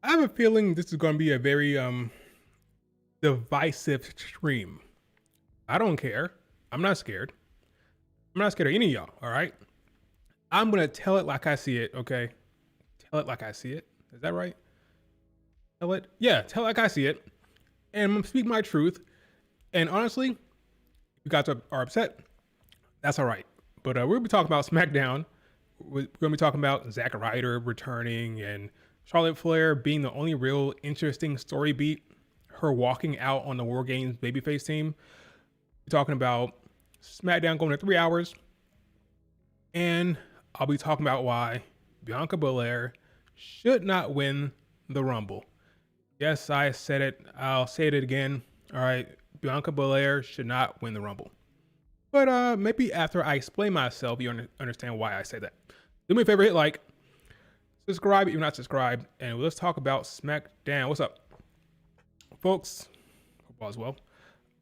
I have a feeling this is going to be a very divisive stream. I don't care. I'm not scared. I'm not scared of any of y'all. All right. I'm gonna tell it like I see it. Okay. Tell it like I see it. Is that right? Tell it. Yeah. Tell it like I see it. And I'm gonna speak my truth. And honestly, if you guys are upset, that's all right. But we'll be talking about Smackdown. We're gonna be talking about Zack Ryder returning and Charlotte Flair being the only real interesting story beat. Her walking out on the War Games babyface team. We're talking about SmackDown going to 3 hours. And I'll be talking about why Bianca Belair should not win the Rumble. Yes, I said it. I'll say it again. All right. Bianca Belair should not win the Rumble. But maybe after I explain myself, you understand why I say that. Do me a favor, hit like, subscribe if you're not subscribed, and let's talk about SmackDown. What's up, folks? Hope all is well.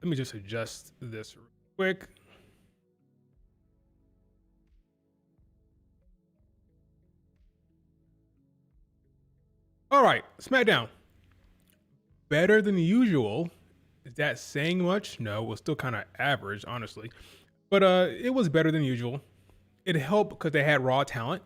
Let me just adjust this real quick. All right, SmackDown. Better than usual. Is that saying much? No, it was still kind of average, honestly. But it was better than usual. It helped because they had raw talent.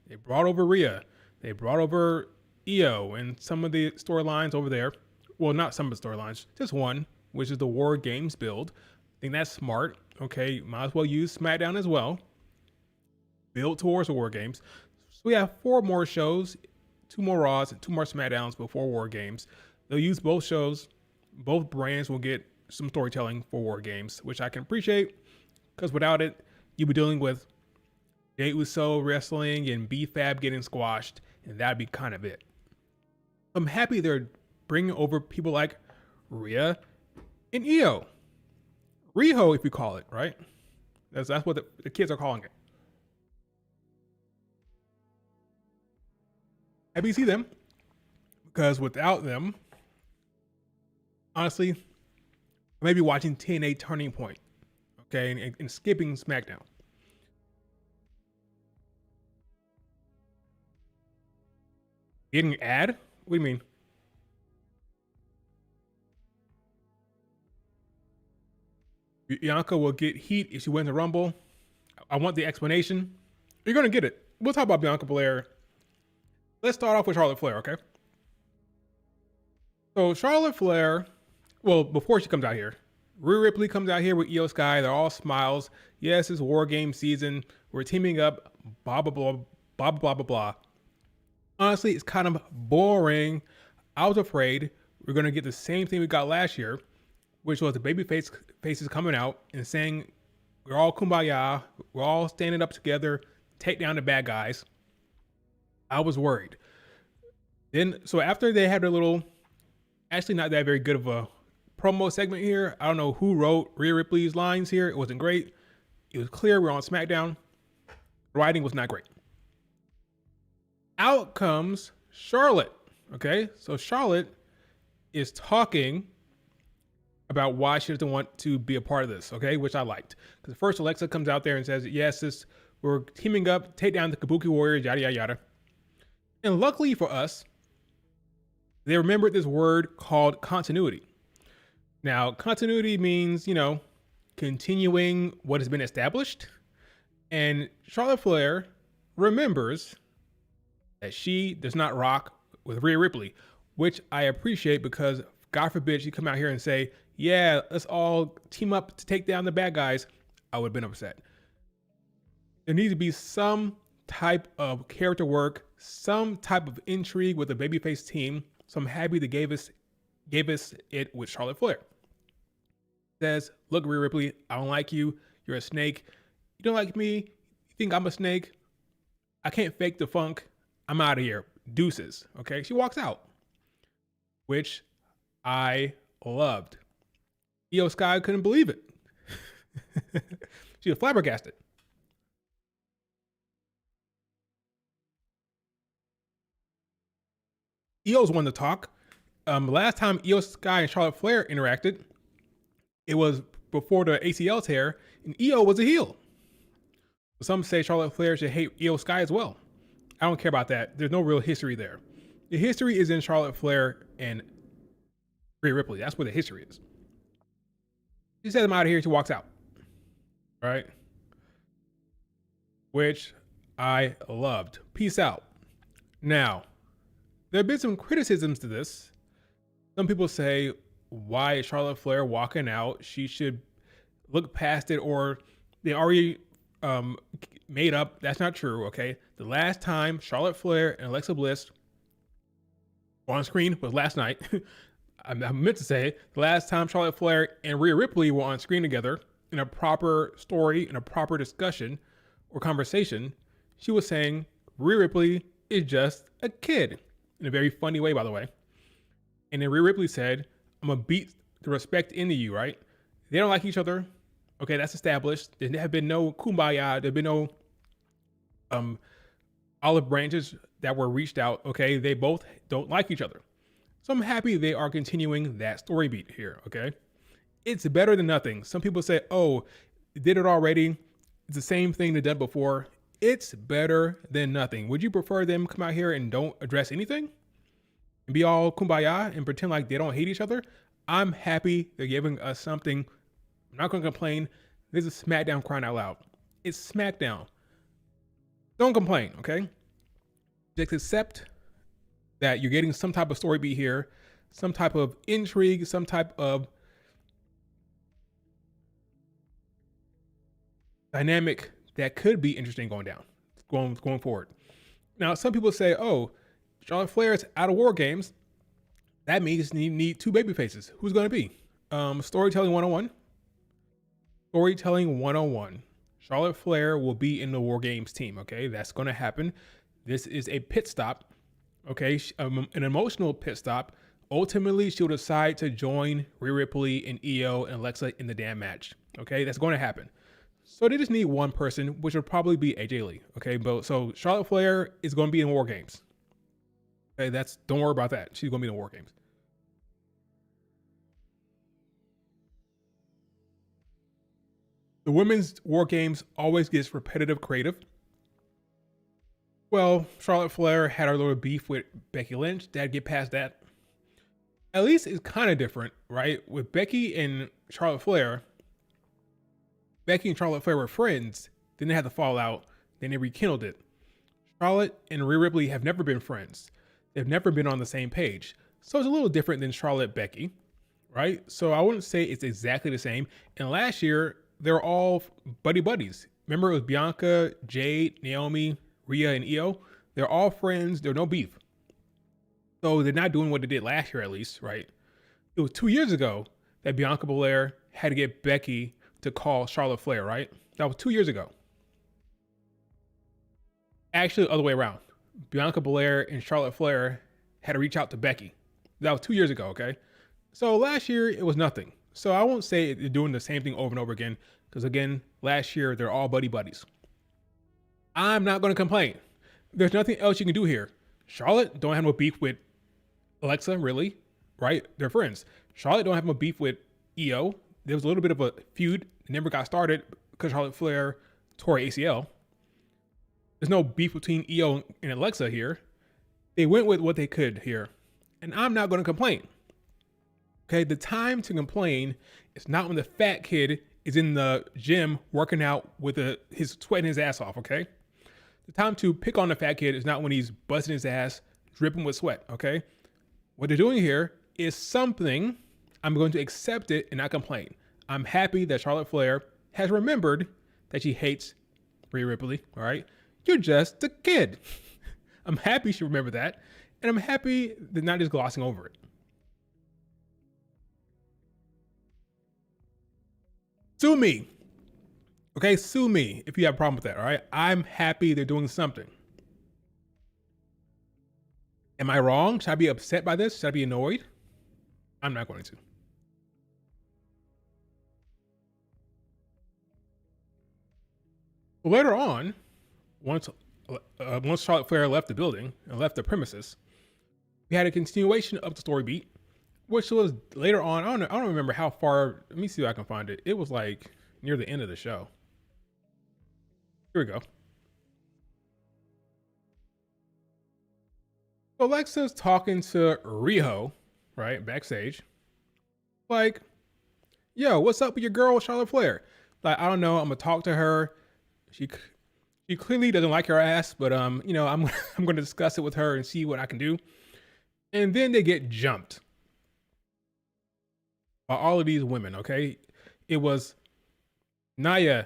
They brought over Rhea. They brought over Io and some of the storylines over there. Well, not some of the storylines, just one, which is the War Games build. I think that's smart. Okay, might as well use SmackDown as well. Build towards the War Games. So we have 4 more shows, 2 more Raws, and 2 more SmackDowns before War Games. They'll use both shows. Both brands will get some storytelling for War Games, which I can appreciate, because without it, you'll be dealing with Jey Uso wrestling and B-Fab getting squashed, and that'd be kind of it. I'm happy they're bringing over people like Rhea and Io. Riho, if you call it, right? That's what the kids are calling it. Happy to see them, because without them, honestly, I may be watching TNA Turning Point, okay, and skipping SmackDown. Getting an ad? What do you mean? Bianca will get heat if she wins the Rumble. I want the explanation. You're going to get it. We'll talk about Bianca Belair. Let's start off with Charlotte Flair, okay? So Charlotte Flair, well, before she comes out here, Rhea Ripley comes out here with Io Sky. They're all smiles. Yes, it's War Game season. We're teaming up. Blah, blah, blah, blah, blah, blah, blah. Honestly, it's kind of boring. I was afraid we're going to get the same thing we got last year, which was the baby faces coming out and saying, we're all kumbaya. We're all standing up together. Take down the bad guys. I was worried. Then, so after they had a little, actually not that very good of a promo segment here. I don't know who wrote Rhea Ripley's lines here. It wasn't great. It was clear we're on SmackDown. The writing was not great. Out comes Charlotte. Okay, so Charlotte is talking about why she doesn't want to be a part of this. Okay, which I liked, because first Alexa comes out there and says, "Yes, we're teaming up, take down the Kabuki Warriors, yada yada yada." And luckily for us, they remembered this word called continuity. Now, continuity means, continuing what has been established. And Charlotte Flair remembers that she does not rock with Rhea Ripley, which I appreciate, because God forbid she come out here and say, yeah, let's all team up to take down the bad guys. I would have been upset. There needs to be some type of character work, some type of intrigue with the babyface team. So I'm happy they gave us it with Charlotte Flair. Says, look, Rhea Ripley, I don't like you. You're a snake. You don't like me. You think I'm a snake. I can't fake the funk. I'm out of here. Deuces. Okay. She walks out, which I loved. Io Sky couldn't believe it. She was flabbergasted. Io's one to talk. Last time Io Sky and Charlotte Flair interacted, it was before the ACL tear, and Io was a heel. Some say Charlotte Flair should hate Io Sky as well. I don't care about that. There's no real history there. The history is in Charlotte Flair and Rhea Ripley. That's where the history is. She says, I'm out of here. She walks out. Right? Which I loved. Peace out. Now, there have been some criticisms to this. Some people say, why is Charlotte Flair walking out? She should look past it, or they already made up. That's not true, okay? The last time Charlotte Flair and Alexa Bliss were on screen was last night. I meant to say, the last time Charlotte Flair and Rhea Ripley were on screen together in a proper story, in a proper discussion or conversation, she was saying Rhea Ripley is just a kid. In a very funny way, by the way. And then Rhea Ripley said, I'm going to beat the respect into you, right? They don't like each other. Okay, that's established. There have been no kumbaya. There have been no olive branches that were reached out. Okay, they both don't like each other. So I'm happy they are continuing that story beat here, okay? It's better than nothing. Some people say, oh, did it already. It's the same thing they done before. It's better than nothing. Would you prefer them come out here and don't address anything? And be all kumbaya and pretend like they don't hate each other? I'm happy they're giving us something. I'm not going to complain. This is Smackdown crying out loud. It's Smackdown. Don't complain, okay? Just accept that you're getting some type of story beat here, some type of intrigue, some type of dynamic that could be interesting going forward. Now, some people say, oh, Charlotte Flair is out of War Games. That means you need two baby faces. Who's going to be? Storytelling 101. Storytelling 101. Charlotte Flair will be in the War Games team, okay? That's going to happen. This is a pit stop, okay? An emotional pit stop. Ultimately, she'll decide to join Rhea Ripley and Io and Alexa in the damn match, okay? That's going to happen. So they just need one person, which will probably be AJ Lee, okay? But so Charlotte Flair is going to be in War Games. Okay, don't worry about that. She's going to be in War Games. The women's War Games always gets repetitive creative. Well, Charlotte Flair had her little beef with Becky Lynch. Dad, get past that. At least it's kind of different, right? With Becky and Charlotte Flair were friends. Then they had the fallout. Then they rekindled it. Charlotte and Rhea Ripley have never been friends. They've never been on the same page. So it's a little different than Charlotte Becky, right? So I wouldn't say it's exactly the same. And last year, they're all buddies. Remember, it was Bianca, Jade, Naomi, Rhea, and Io. They're all friends. There's no beef. So they're not doing what they did last year, at least, right? It was 2 years ago that Bianca Belair had to get Becky to call Charlotte Flair, right? That was 2 years ago. Actually, the other way around. Bianca Belair and Charlotte Flair had to reach out to Becky. That was 2 years ago, okay? So last year, it was nothing. So I won't say they're doing the same thing over and over again, because again, last year, they're all buddies. I'm not going to complain. There's nothing else you can do here. Charlotte don't have no beef with Alexa, really, right? They're friends. Charlotte don't have no beef with Io. There was a little bit of a feud. It never got started because Charlotte Flair tore ACL. There's no beef between Io and Alexa here. They went with what they could here. And I'm not going to complain. Okay, the time to complain is not when the fat kid is in the gym working out with his sweating his ass off, okay? The time to pick on the fat kid is not when he's busting his ass, dripping with sweat, okay? What they're doing here is something. I'm going to accept it and not complain. I'm happy that Charlotte Flair has remembered that she hates Rhea Ripley, all right? You're just a kid. I'm happy she remembered that, and I'm happy they're not just glossing over it. Sue me. Okay, sue me if you have a problem with that, all right? I'm happy they're doing something. Am I wrong? Should I be upset by this? Should I be annoyed? I'm not going to. Later on, once Charlotte Flair left the building and left the premises, we had a continuation of the story beat, which was later on. I don't remember how far. Let me see if I can find it. It was like near the end of the show. Here we go. So Alexa's talking to Riho, right, backstage. Like, yo, what's up with your girl, Charlotte Flair? Like, I don't know. I'm gonna talk to her. She she clearly doesn't like her ass, but I'm I'm gonna discuss it with her and see what I can do. And then they get jumped by all of these women. Okay, it was Naya,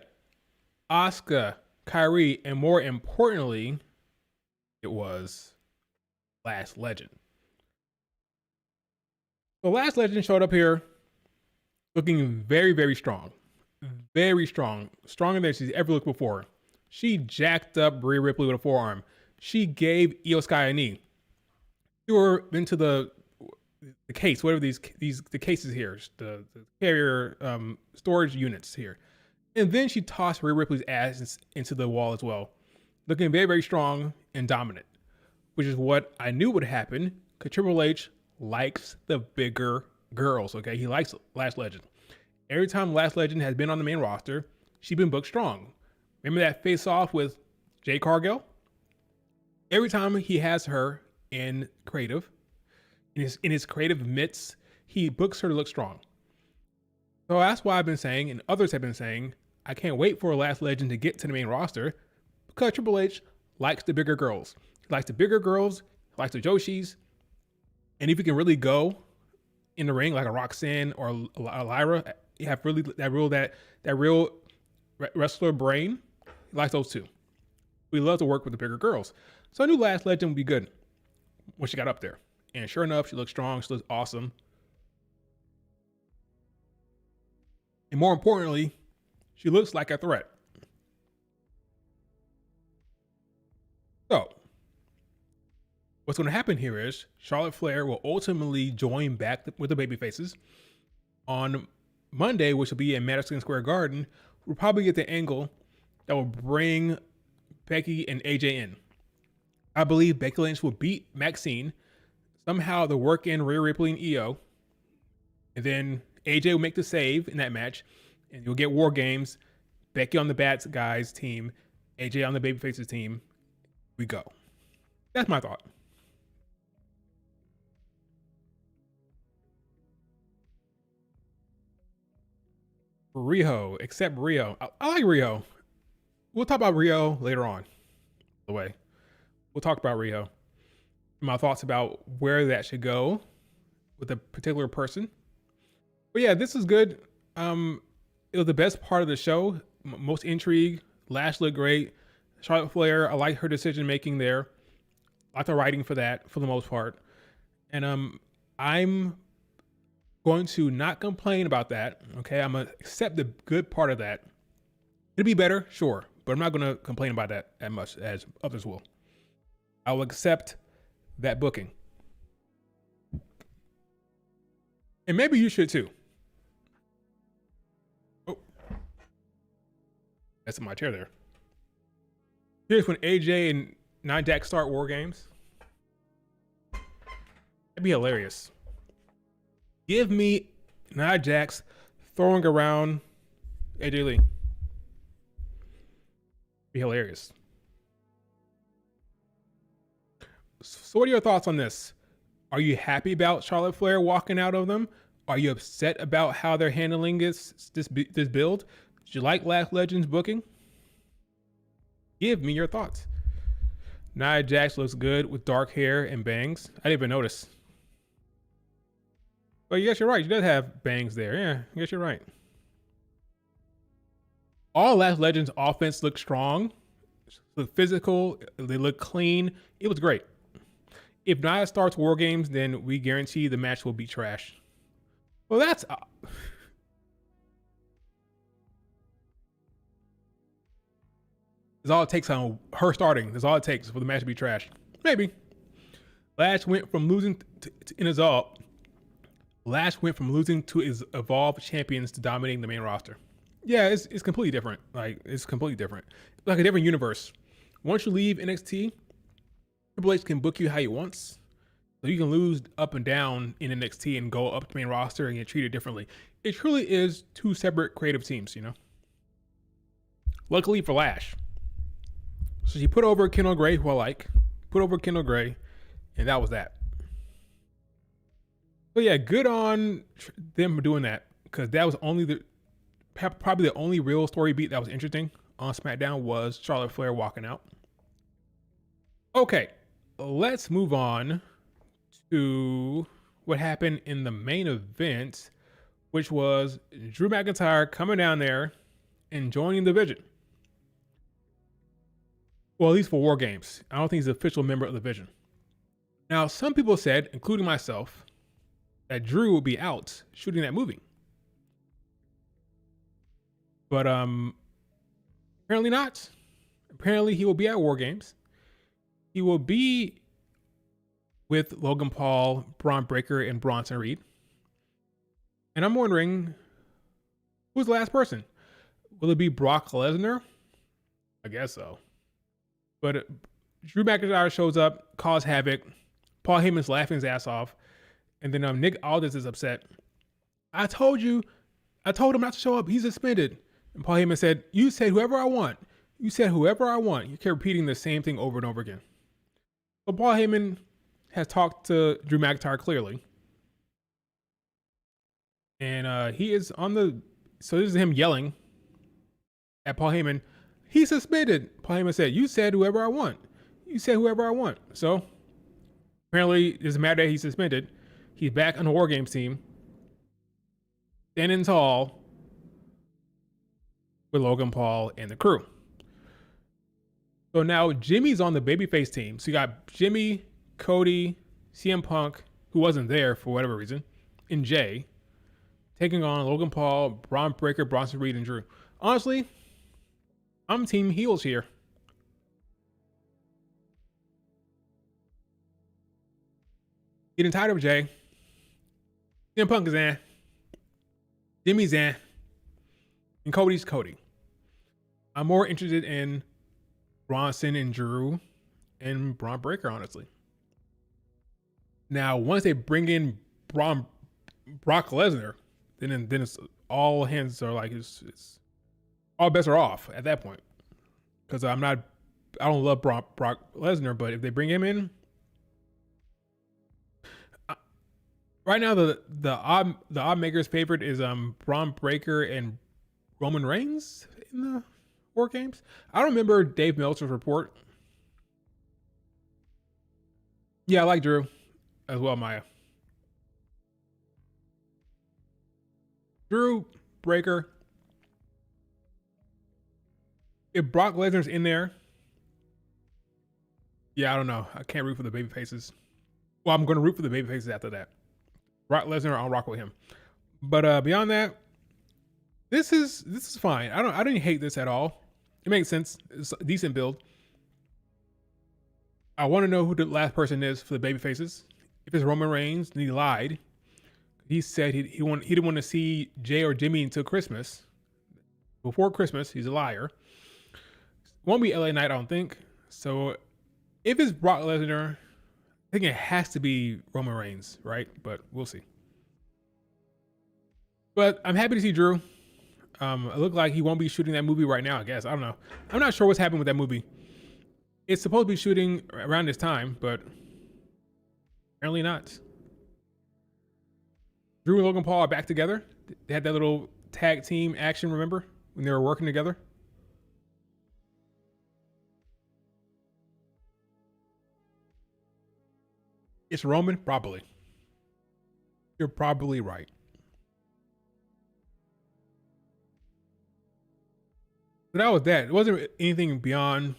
Asuka, Kyrie, and more importantly, it was Last Legend. The Last Legend showed up here looking very, very strong. Very strong. Stronger than she's ever looked before. She jacked up Rhea Ripley with a forearm. She gave Io Sky a knee. Threw her into the case, whatever the cases here, the carrier storage units here. And then she tossed Rhea Ripley's ass into the wall as well. Looking very, very strong and dominant, which is what I knew would happen because Triple H likes the bigger girls, okay? He likes Last Legend. Every time Last Legend has been on the main roster, she's been booked strong. Remember that face-off with Jade Cargill? Every time he has her in creative, in his creative midst, he books her to look strong. So that's why I've been saying, and others have been saying, I can't wait for Last Legend to get to the main roster because Triple H likes the bigger girls. He likes the bigger girls, he likes the Joshis, and if you can really go in the ring like a Roxanne or a Lyra, you have really that real wrestler brain. He likes those two. We love to work with the bigger girls. So I knew Last Legend would be good when she got up there. And sure enough, she looked strong. She looked awesome. And more importantly, she looks like a threat. So what's going to happen here is Charlotte Flair will ultimately join back with the babyfaces on Monday, which will be in Madison Square Garden. We'll probably get the angle that will bring Becky and AJ in. I believe Becky Lynch will beat Maxine. Somehow they'll work in Rhea Ripley and Io. And then AJ will make the save in that match. And you'll get War Games. Becky on the bad guys team. AJ on the babyfaces team. We go. That's my thought. Riho, except Rio. I like Rio. We'll talk about Rio later on. By the way, we'll talk about Rio. My thoughts about where that should go with a particular person. But yeah, this is good. It was the best part of the show. Most intrigue. Lash looked great. Charlotte Flair, I like her decision making there. I like the writing for that for the most part. And I'm going to not complain about that. Okay, I'm gonna accept the good part of that. It'll be better, sure, but I'm not gonna complain about that as much as others will. I will accept that booking, and maybe you should too. Oh, that's in my chair there. Here's when AJ and Nia Jax start War Games. That'd be hilarious. Give me Nia Jax throwing around AJ Lee. Be hilarious. So what are your thoughts on this? Are you happy about Charlotte Flair walking out of them? Are you upset about how they're handling this build? Did you like Last Legend's booking? Give me your thoughts. Nia Jax looks good with dark hair and bangs. I didn't even notice. But yes, you're right. She does have bangs there. Yeah, I guess you're right. All Last Legends offense looked strong, look physical. They look clean. It was great. If Nia starts War Games, then we guarantee the match will be trash. Well, that's all it takes on her starting. That's all it takes for the match to be trash. Maybe. Lash went from losing in his all. Lash went from losing to his Evolved champions to dominating the main roster. Yeah, it's completely different. Like, it's completely different. Like a different universe. Once you leave NXT, Triple H can book you how he wants. So you can lose up and down in NXT and go up to the main roster and get treated differently. It truly is two separate creative teams, you know? Luckily for Lash. So she put over Kendall Gray, who I like. Put over Kendall Gray. And that was that. So yeah, good on them doing that, because that was probably the only real story beat that was interesting on SmackDown was Charlotte Flair walking out. Okay, let's move on to what happened in the main event, which was Drew McIntyre coming down there and joining the Division. Well, at least for War Games. I don't think he's an official member of the Division. Now, some people said, including myself, that Drew will be out shooting that movie. But apparently not. Apparently he will be at War Games. He will be with Logan Paul, Braun Breaker, and Bronson Reed. And I'm wondering, who's the last person? Will it be Brock Lesnar? I guess so. But Drew McIntyre shows up, causes havoc. Paul Heyman's laughing his ass off. And then Nick Aldis is upset. I told him not to show up. He's suspended. And Paul Heyman said, you said whoever I want. You said whoever I want. You kept repeating the same thing over and over again. So Paul Heyman has talked to Drew McIntyre clearly. And he is on the... So this is him yelling at Paul Heyman. He's suspended. Paul Heyman said, you said whoever I want. You said whoever I want. So apparently it doesn't matter that he's suspended. He's back on the War Games team. Standing tall with Logan Paul and the crew. So now Jimmy's on the babyface team. So you got Jimmy, Cody, CM Punk, who wasn't there for whatever reason, and Jay, taking on Logan Paul, Braun Breaker, Bronson Reed, and Drew. Honestly, I'm team heels here. Getting tired of Jay. CM Punk is in. Jimmy's in. And Cody's Cody. I'm more interested in Bronson and Drew and Braun Breaker, honestly. Now, once they bring in Brock Lesnar, then it's all hands are like it's all bets are off at that point. Because I don't love Brock Lesnar, but if they bring him in, right now the odd maker's favorite is Braun Breaker and Roman Reigns in the War Games. I don't remember Dave Meltzer's report. Yeah, I like Drew as well, Maya. Drew, Breaker. If Brock Lesnar's in there, yeah, I don't know. I can't root for the baby faces. Well, I'm going to root for the baby faces after that. Brock Lesnar, I'll rock with him. But beyond that, this is fine. I didn't hate this at all. It makes sense. It's a decent build. I want to know who the last person is for the baby faces. If it's Roman Reigns, then he lied. He said he didn't want to see Jay or Jimmy until Christmas. Before Christmas, he's a liar. Won't be LA Knight, I don't think. So if it's Brock Lesnar, I think it has to be Roman Reigns, right? But we'll see. But I'm happy to see Drew. It looked like he won't be shooting that movie right now, I guess. I don't know. I'm not sure what's happening with that movie. It's supposed to be shooting around this time, but apparently not. Drew and Logan Paul are back together. They had that little tag team action, remember? When they were working together. It's Roman? Probably. You're probably right. So that was that. It wasn't anything beyond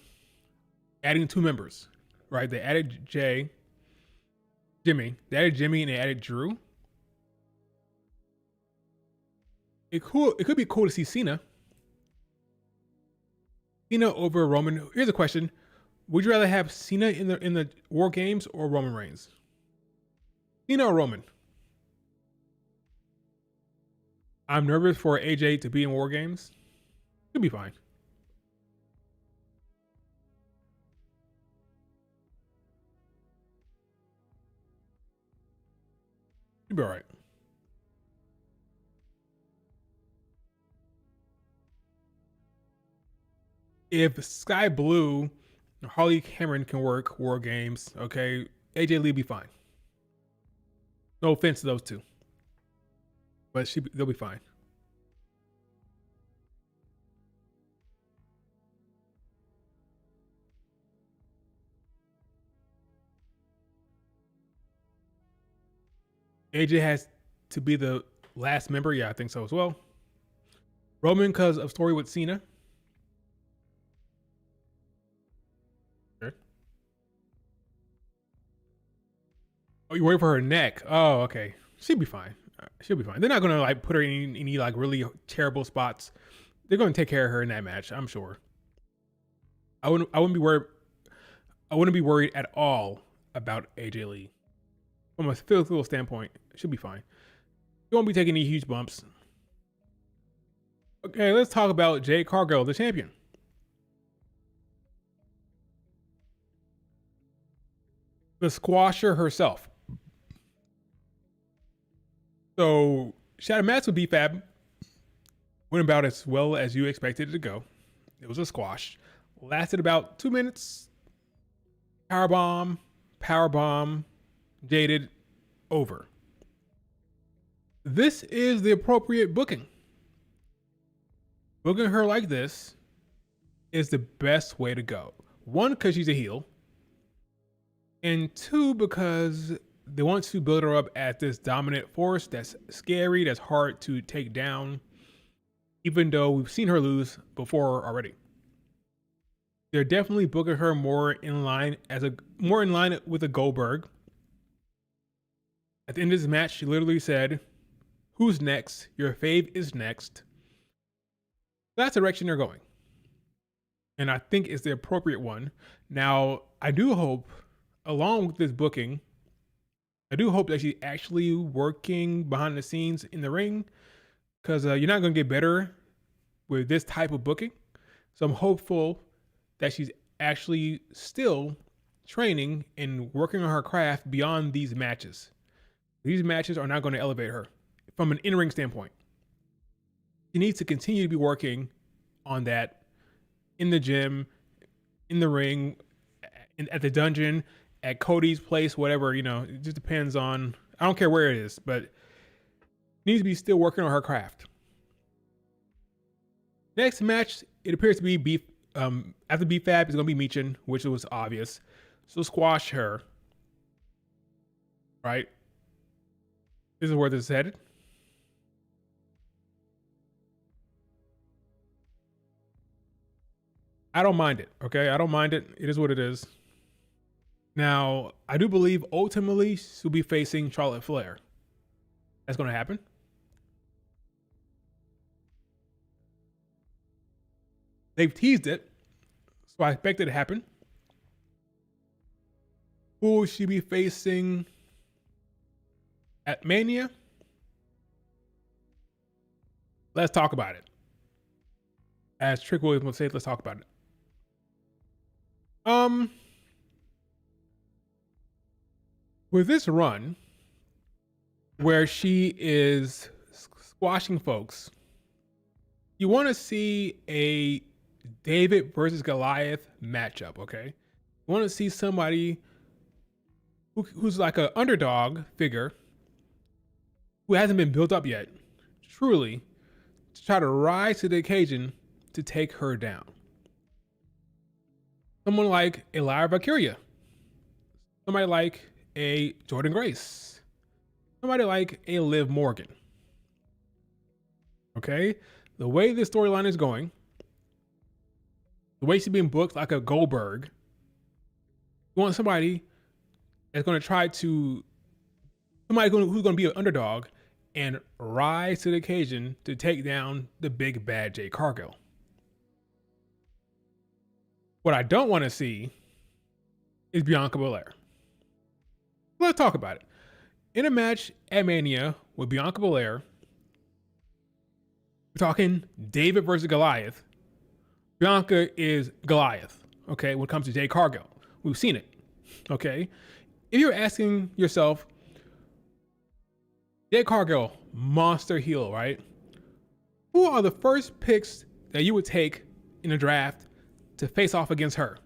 adding two members, right? They added Jimmy. They added Jimmy and they added Drew. It could be cool to see Cena over Roman. Here's a question: would you rather have Cena in the War Games or Roman Reigns? Cena or Roman? I'm nervous for AJ to be in War Games. Could be fine. You'll be all right. If Sky Blue, Harley Cameron can work War Games, okay, AJ Lee be fine. No offense to those two, but they'll be fine. AJ has to be the last member. Yeah, I think so as well. Roman, because of story with Cena. Okay. Oh, you're waiting for her neck. Oh, okay. She'll be fine. She'll be fine. They're not gonna like put her in any like really terrible spots. They're gonna take care of her in that match, I'm sure. I wouldn't be worried. I wouldn't be worried at all about AJ Lee. From a physical standpoint, she'll be fine. She won't be taking any huge bumps. Okay, let's talk about Jade Cargill, the champion. The squasher herself. So, she had a match with B-Fab. Went about as well as you expected it to go. It was a squash. Lasted about 2 minutes. Powerbomb, Jaded, over. This is the appropriate booking. Booking her like this is the best way to go. One, because she's a heel. And two, because they want to build her up as this dominant force that's scary, that's hard to take down, even though we've seen her lose before already. They're definitely booking her more in line with a Goldberg. At the end of this match, she literally said, "Who's next? Your fave is next." That's the direction they're going. And I think it's the appropriate one. Now, I do hope, along with this booking, I do hope that she's actually working behind the scenes in the ring, because you're not going to get better with this type of booking. So I'm hopeful that she's actually still training and working on her craft beyond these matches. These matches are not going to elevate her from an in-ring standpoint. She needs to continue to be working on that in the gym, in the ring, at the dungeon, at Cody's place, whatever, it just depends on, I don't care where it is, but needs to be still working on her craft. Next match, it appears to be after B-Fab is going to be Michin, which was obvious. So squash her. Right? This is where this is headed. I don't mind it, okay? I don't mind it. It is what it is. Now, I do believe ultimately she'll be facing Charlotte Flair. That's going to happen. They've teased it, so I expect it to happen. Who will she be facing at Mania? Let's talk about it. As Trick Williams would say, let's talk about it. With this run, where she is squashing folks, you want to see a David versus Goliath matchup, okay? You want to see somebody who's like an underdog figure who hasn't been built up yet, truly, to try to rise to the occasion to take her down. Someone like a Lyra Valkyria. Somebody like a Jordan Grace. Somebody like a Liv Morgan. Okay? The way this storyline is going, the way she's being booked like a Goldberg, you want somebody that's going to try to, who's going to be an underdog and rise to the occasion to take down the big bad Jade Cargill. What I don't want to see is Bianca Belair. Let's talk about it. In a match at Mania with Bianca Belair, we're talking David versus Goliath. Bianca is Goliath, okay, when it comes to Jade Cargill. We've seen it, okay? If you're asking yourself, Jade Cargill, monster heel, right? Who are the first picks that you would take in a draft to face off against her?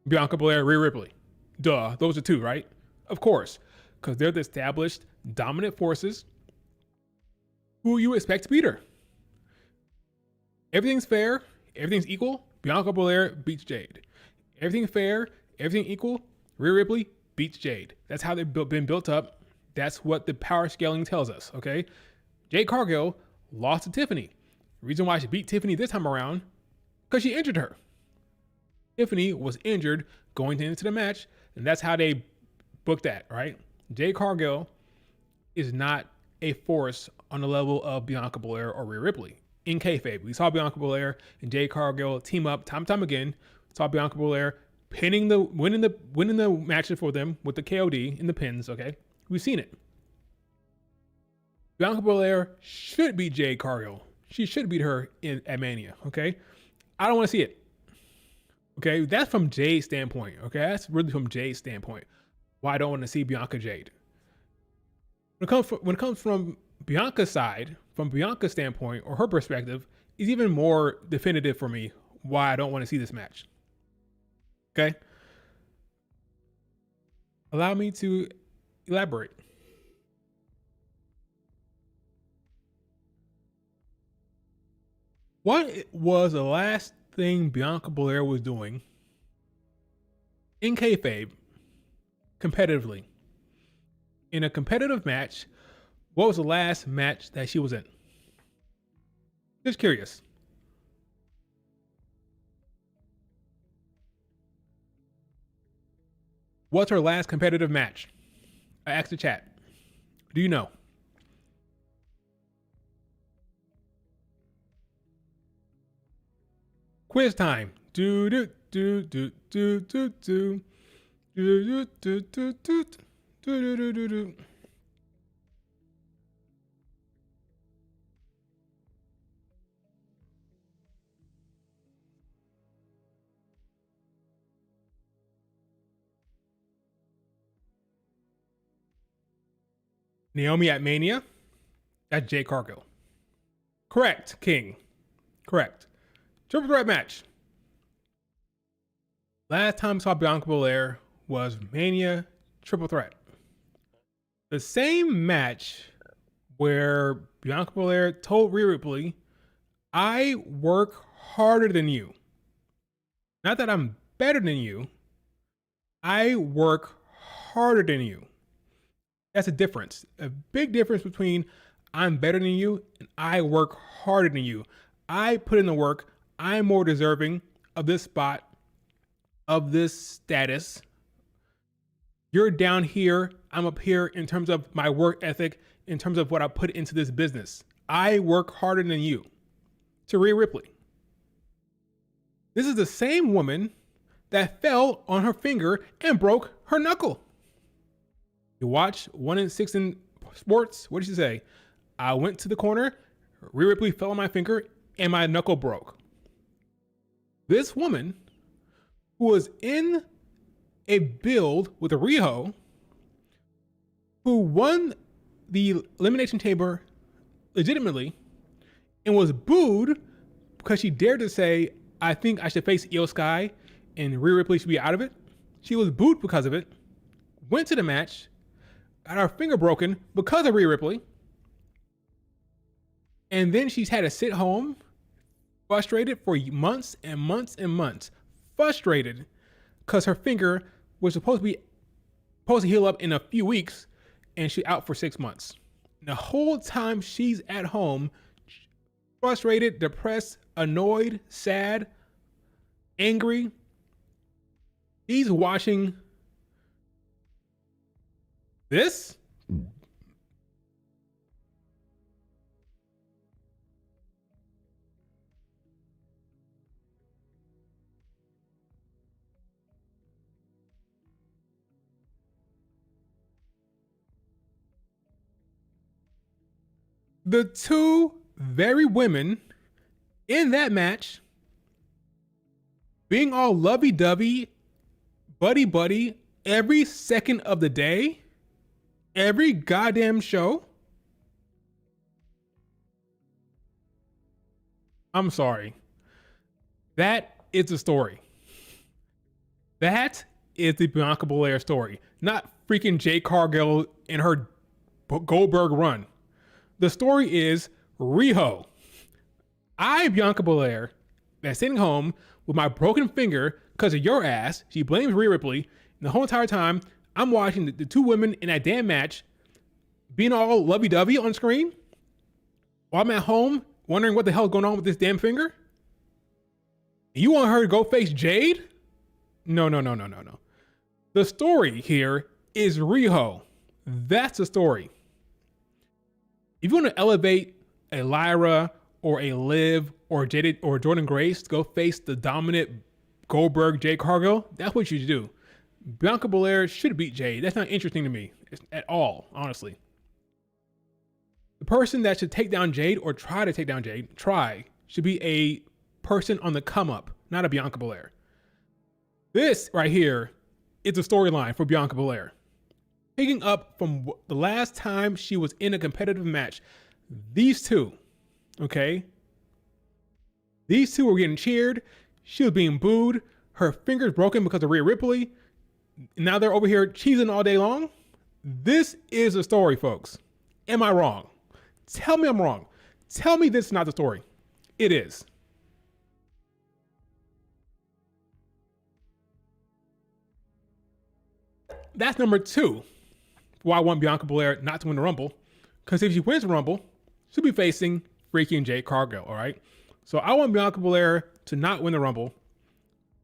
Bianca Belair, Rhea Ripley. Duh, those are two, right? Of course, because they're the established dominant forces who you expect to beat her. Everything's fair, everything's equal. Bianca Belair beats Jade. Everything fair, everything equal. Rhea Ripley beats Jade. That's how they've been built up. That's what the power scaling tells us, okay? Jade Cargill lost to Tiffany. The reason why she beat Tiffany this time around, because she injured her. Tiffany was injured going into the match, and that's how they booked that, right? Jade Cargill is not a force on the level of Bianca Belair or Rhea Ripley. In kayfabe, we saw Bianca Belair and Jade Cargill team up time and time again. We saw Bianca Belair winning the matches for them with the KOD in the pins. Okay, we've seen it. Bianca Belair should beat Jade Cargill. She should beat her at Mania. Okay, I don't want to see it. Okay, that's from Jade's standpoint. Okay, that's really from Jade's standpoint. Why I don't want to see Bianca Jade. When it comes from Bianca's side, from Bianca's standpoint or her perspective, is even more definitive for me why I don't want to see this match. Okay? Allow me to elaborate. What was the last thing Bianca Belair was doing in kayfabe competitively? In a competitive match, what was the last match that she was in? Just curious. What's her last competitive match? I asked the chat. Do you know? Quiz time. Do do do do do do do do do do do do. Naomi at Mania. That's Jade Cargill. Correct, King. Correct. Triple threat match. Last time I saw Bianca Belair was Mania Triple Threat. The same match where Bianca Belair told Rhea Ripley, I work harder than you. Not that I'm better than you. I work harder than you. That's a difference. A big difference between I'm better than you and I work harder than you. I put in the work. I'm more deserving of this spot, of this status. You're down here. I'm up here in terms of my work ethic, in terms of what I put into this business. I work harder than you. To Rhea Ripley. This is the same woman that fell on her finger and broke her knuckle. You watch 1 in 6 in sports. What did she say? I went to the corner. Rhea Ripley fell on my finger and my knuckle broke. This woman who was in a build with a Riho, who won the Elimination Chamber legitimately and was booed because she dared to say, I think I should face Io Sky and Rhea Ripley should be out of it. She was booed because of it. Went to the match, got her finger broken because of Rhea Ripley. And then she's had to sit home, frustrated for months and months and months. Frustrated because her finger was supposed to heal up in a few weeks, and she's out for 6 months. And the whole time she's at home, frustrated, depressed, annoyed, sad, angry, she's watching this. The two very women in that match being all lovey-dovey, buddy-buddy every second of the day, every goddamn show. I'm sorry. That is the story. That is the Bianca Belair story, not freaking Jade Cargill in her Goldberg run. The story is Riho. Bianca Belair, that's sitting home with my broken finger because of your ass. She blames Rhea Ripley. And the whole entire time, I'm watching the two women in that damn match being all lovey-dovey on screen while I'm at home wondering what the hell's going on with this damn finger. You want her to go face Jade? No. The story here is Riho. That's the story. If you want to elevate a Lyra or a Liv or Jade or Jordan Grace to go face the dominant Goldberg Jade Cargill, that's what you do. Bianca Belair should beat Jade. That's not interesting to me at all, honestly. The person that should take down Jade or try to take down Jade, should be a person on the come up, not a Bianca Belair. This right here is a storyline for Bianca Belair. Picking up from the last time she was in a competitive match, these two, okay? These two were getting cheered. She was being booed. Her fingers broken because of Rhea Ripley. Now they're over here cheesing all day long. This is a story, folks. Am I wrong? Tell me I'm wrong. Tell me this is not the story. It is. That's number two. Why I want Bianca Belair not to win the Rumble. Because if she wins the Rumble, she'll be facing freaking Jade Cargill, all right? So I want Bianca Belair to not win the Rumble.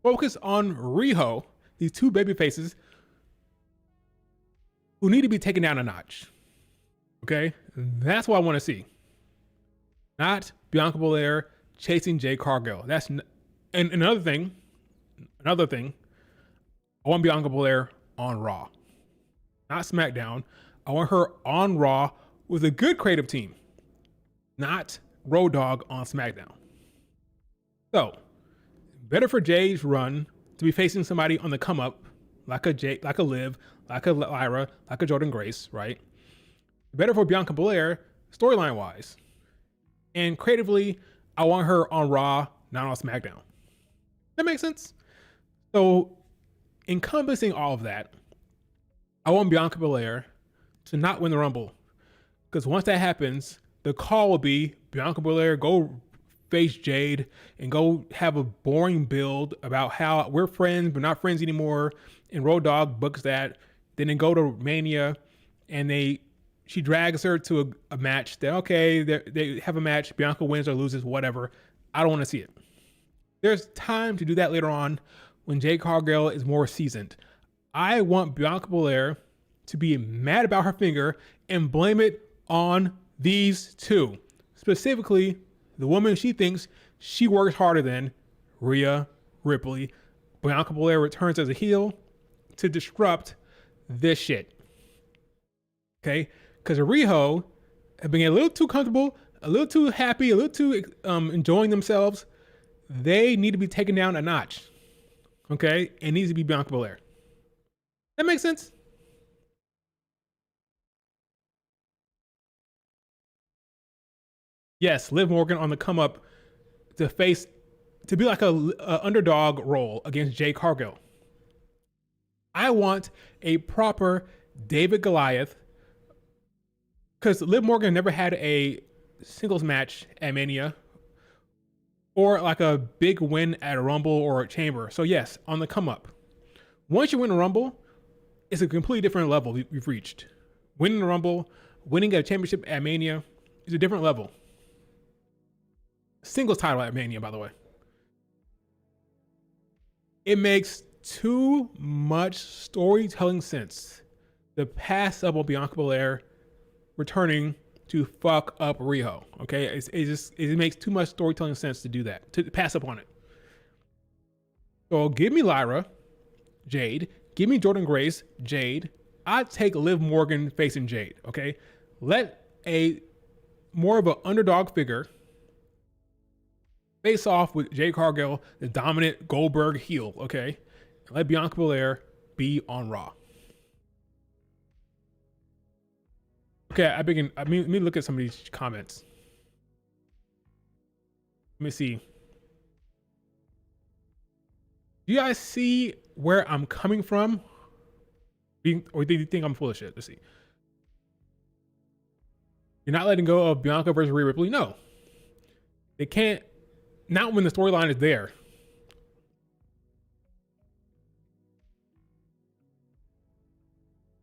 Focus on Riho, these two baby faces who need to be taken down a notch. Okay? That's what I want to see. Not Bianca Belair chasing Jade Cargill. And another thing, I want Bianca Belair on Raw. Not SmackDown. I want her on Raw with a good creative team. Not Road Dogg on SmackDown. So, better for Jade's run to be facing somebody on the come up, like a Liv, like a Lyra, like a Jordan Grace, right? Better for Bianca Belair, storyline wise. And creatively, I want her on Raw, not on SmackDown. That makes sense? So, encompassing all of that, I want Bianca Belair to not win the Rumble. Because once that happens, the call will be Bianca Belair go face Jade and go have a boring build about how we're friends but not friends anymore. And Road Dogg books that. Then they go to Mania and she drags her to a match that, okay, they have a match. Bianca wins or loses, whatever. I don't want to see it. There's time to do that later on when Jade Cargill is more seasoned. I want Bianca Belair to be mad about her finger and blame it on these two. Specifically, the woman she thinks she works harder than, Rhea Ripley. Bianca Belair returns as a heel to disrupt this shit. Okay? Because Riho have been a little too comfortable, a little too happy, a little too enjoying themselves. They need to be taken down a notch. Okay? It needs to be Bianca Belair. That makes sense? Yes, Liv Morgan on the come up to be like a underdog role against Jade Cargill. I want a proper David Goliath, because Liv Morgan never had a singles match at Mania or like a big win at a Rumble or a Chamber. So yes, on the come up. Once you win a Rumble, it's a completely different level we've reached. Winning the Rumble, winning a championship at Mania is a different level. Singles title at Mania, by the way. It makes too much storytelling sense to pass up on Bianca Belair returning to fuck up Riho. Okay, it makes too much storytelling sense to do that, to pass up on it. So give me Lyra, Jade. Give me Jordan Grace, Jade. I'd take Liv Morgan facing Jade. Okay, let a more of an underdog figure face off with Jade Cargill, the dominant Goldberg heel. Okay, let Bianca Belair be on Raw. Okay, let me look at some of these comments. Let me see. Do you guys see where I'm coming from? Or do you think I'm full of shit? Let's see. You're not letting go of Bianca versus Rhea Ripley? No. They can't, not when the storyline is there.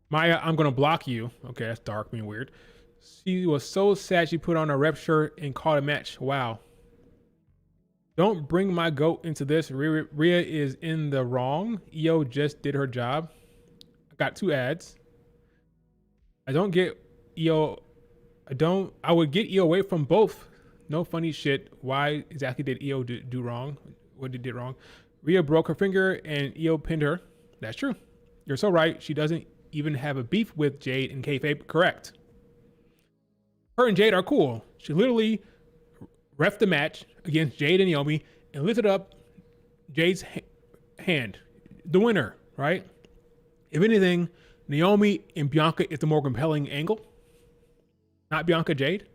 Maya, I'm gonna block you. Okay, that's dark, being weird. She was so sad she put on a rep shirt and called a match. Wow. Don't bring my goat into this. Rhea is in the wrong. Io just did her job. I got 2 ads. I don't get Io. I would get Io away from both. No funny shit. Why exactly did Io do wrong? What did it wrong? Rhea broke her finger and Io pinned her. That's true. You're so right. She doesn't even have a beef with Jade and kayfabe. Correct. Her and Jade are cool. She literally ref the match against Jade and Naomi and lifted up Jade's hand. The winner, right? If anything, Naomi and Bianca is the more compelling angle. Not Bianca Jade.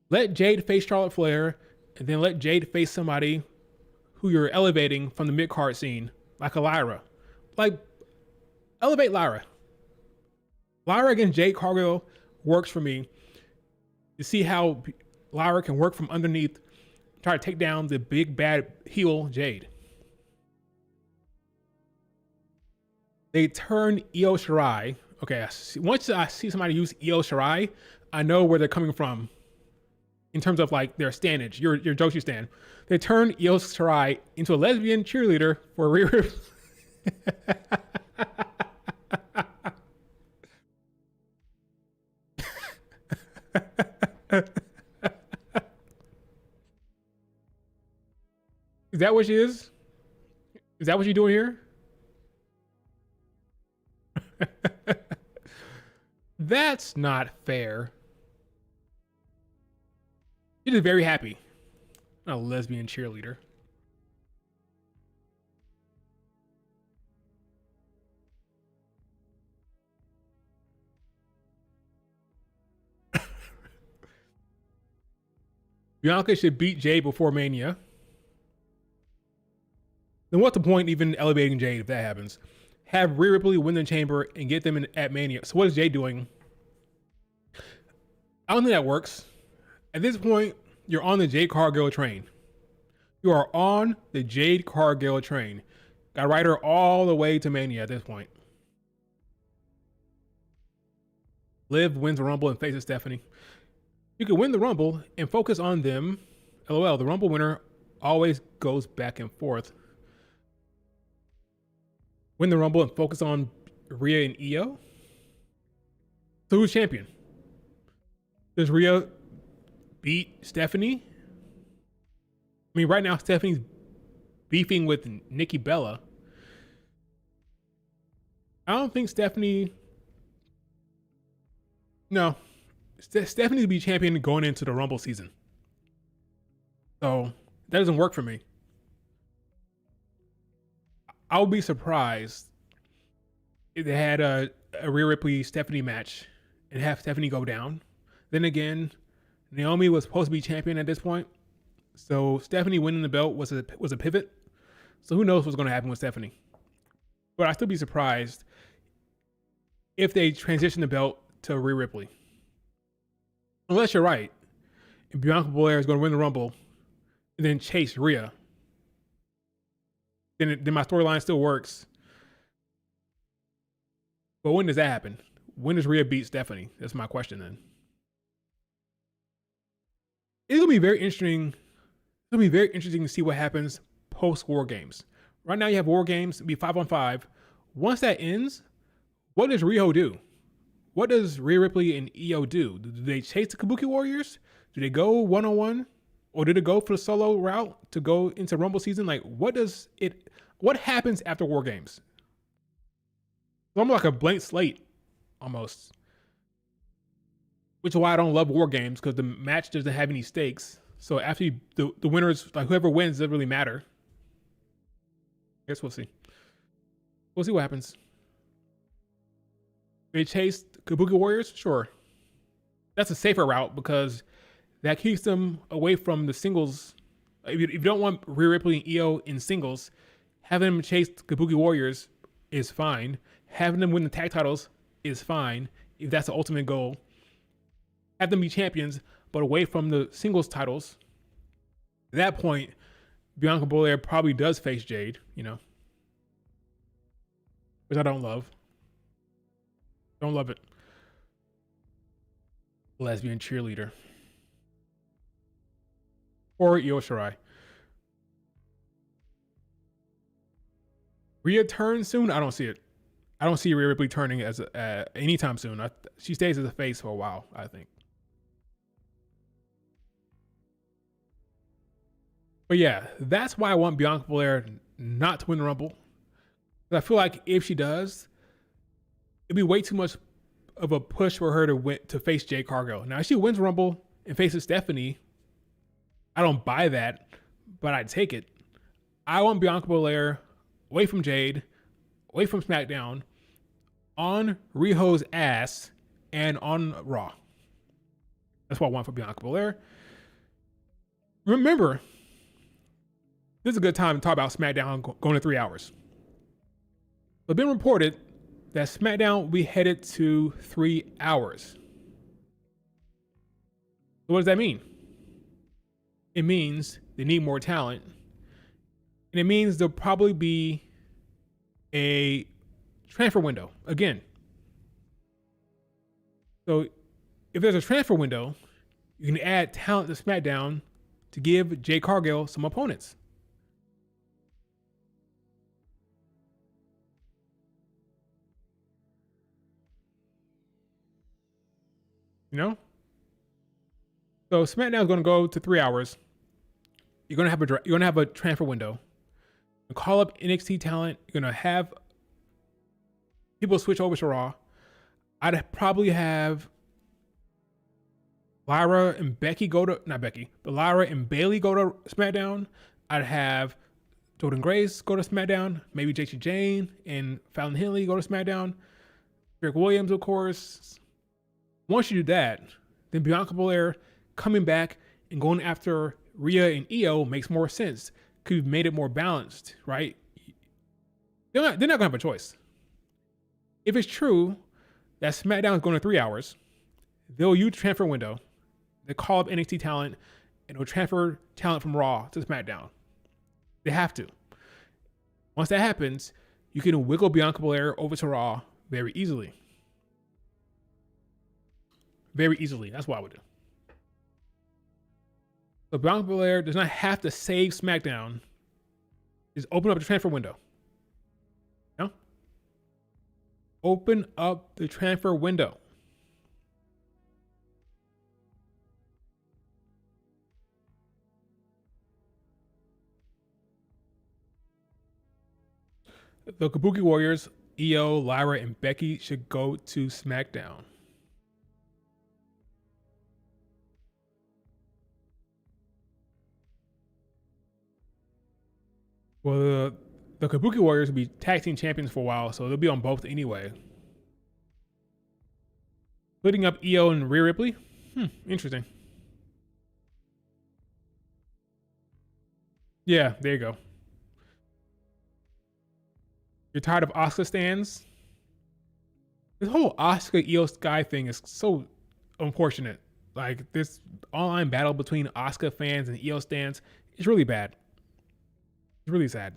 Let Jade face Charlotte Flair, and then let Jade face somebody who you're elevating from the mid-card scene, like a Lyra. Like, elevate Lyra. Lyra against Jade Cargill works for me. You see how Lyra can work from underneath, try to take down the big bad heel Jade. They turn Io Shirai. Okay, once I see somebody use Io Shirai, I know where they're coming from in terms of like their standage, your Joshi stand. They turn Io Shirai into a lesbian cheerleader for Rhea. Is that what she is? Is that what you're doing here? That's not fair. She is very happy. Not a lesbian cheerleader. Bianca should beat Jade before Mania. Then what's the point even elevating Jade if that happens? Have Rhea Ripley win the chamber and get them in at Mania. So what is Jade doing? I don't think that works. At this point, you're on the Jade Cargill train. You are on the Jade Cargill train. Got to ride her all the way to Mania at this point. Liv wins the Rumble and faces Stephanie. You can win the Rumble and focus on them. LOL, the Rumble winner always goes back and forth. Win the Rumble and focus on Rhea and Io. So who's champion? Does Rhea beat Stephanie? I mean, right now Stephanie's beefing with Nikki Bella. I don't think Stephanie. No, Stephanie to be champion going into the Rumble season. So that doesn't work for me. I would be surprised if they had a Rhea Ripley Stephanie match and have Stephanie go down. Then again, Naomi was supposed to be champion at this point, so Stephanie winning the belt was a pivot. So who knows what's going to happen with Stephanie? But I'd still be surprised if they transition the belt to Rhea Ripley. Unless you're right, and Bianca Belair is going to win the Rumble and then chase Rhea. Then my storyline still works. But when does that happen? When does Rhea beat Stephanie? That's my question then. It's gonna be very interesting. It's gonna be very interesting to see what happens post War Games. Right now you have War Games, it'll be 5-on-5. Once that ends, what does Riho do? What does Rhea Ripley and Io do? Do they chase the Kabuki Warriors? Do they go 1-on-1? Or did it go for the solo route to go into Rumble season? Like, what happens after War Games? It's almost like a blank slate, almost. Which is why I don't love War Games, because the match doesn't have any stakes. So after the winners, like whoever wins, doesn't really matter. I guess we'll see. We'll see what happens. They chase Kabuki Warriors? Sure. That's a safer route because that keeps them away from the singles. If you don't want Rhea Ripley and Io in singles, Having them chase Kabuki Warriors is fine. Having them win the tag titles is fine if that's the ultimate goal. Have them be champions, but away from the singles titles. At that point, Bianca Belair probably does face Jade, which I don't love. Don't love it. Lesbian cheerleader. Or Io Shirai. Rhea turns soon? I don't see it. I don't see Rhea Ripley turning as anytime soon. She stays as a face for a while, I think. But yeah, that's why I want Bianca Belair not to win the Rumble. I feel like if she does, it'd be way too much of a push for her to face Jade Cargill. Now, if she wins Rumble and faces Stephanie, I don't buy that, but I'd take it. I want Bianca Belair away from Jade, away from SmackDown, on Riho's ass, and on Raw. That's what I want for Bianca Belair. Remember, this is a good time to talk about SmackDown going to 3 hours. It's been reported that SmackDown will be headed to 3 hours. So what does that mean? It means they need more talent. And it means there'll probably be a transfer window again. So if there's a transfer window, you can add talent to SmackDown to give Jade Cargill some opponents. So SmackDown is going to go to 3 hours. You're going to have a transfer window. You call up NXT talent. You're going to have people switch over to Raw. I'd probably have Lyra and Bailey go to SmackDown. I'd have Jordan Grace go to SmackDown. Maybe JC Jane and Fallon Henley go to SmackDown. Rick Williams, of course. Once you do that, then Bianca Belair coming back and going after Rhea and Io makes more sense because you've made it more balanced, right? They're not going to have a choice. If it's true that SmackDown is going to 3 hours, they'll use transfer window. They call up NXT talent and they'll transfer talent from Raw to SmackDown. They have to. Once that happens, you can wiggle Bianca Belair over to Raw very easily. Very easily. That's what I would do. So Bianca Belair does not have to save SmackDown. Just open up the transfer window. Open up the transfer window. The Kabuki Warriors, Io, Lyra, and Becky should go to SmackDown. Well, the Kabuki Warriors will be tag team champions for a while, so they'll be on both anyway. Splitting up Io and Rhea Ripley? Interesting. Yeah, there you go. You're tired of Asuka stands? This whole Asuka Io Sky thing is so unfortunate. Like, this online battle between Asuka fans and Io stands is really bad. It's really sad.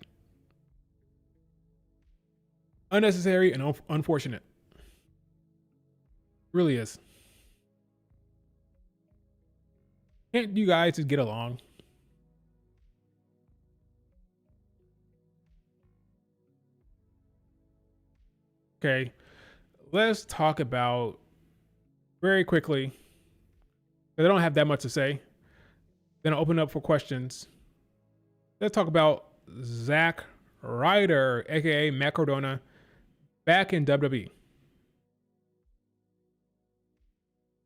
Unnecessary and unfortunate. Really is. Can't you guys just get along? Okay, let's talk about very quickly, because I don't have that much to say. Then I'll open up for questions. Let's talk about Zack Ryder, aka Matt Cardona, back in WWE.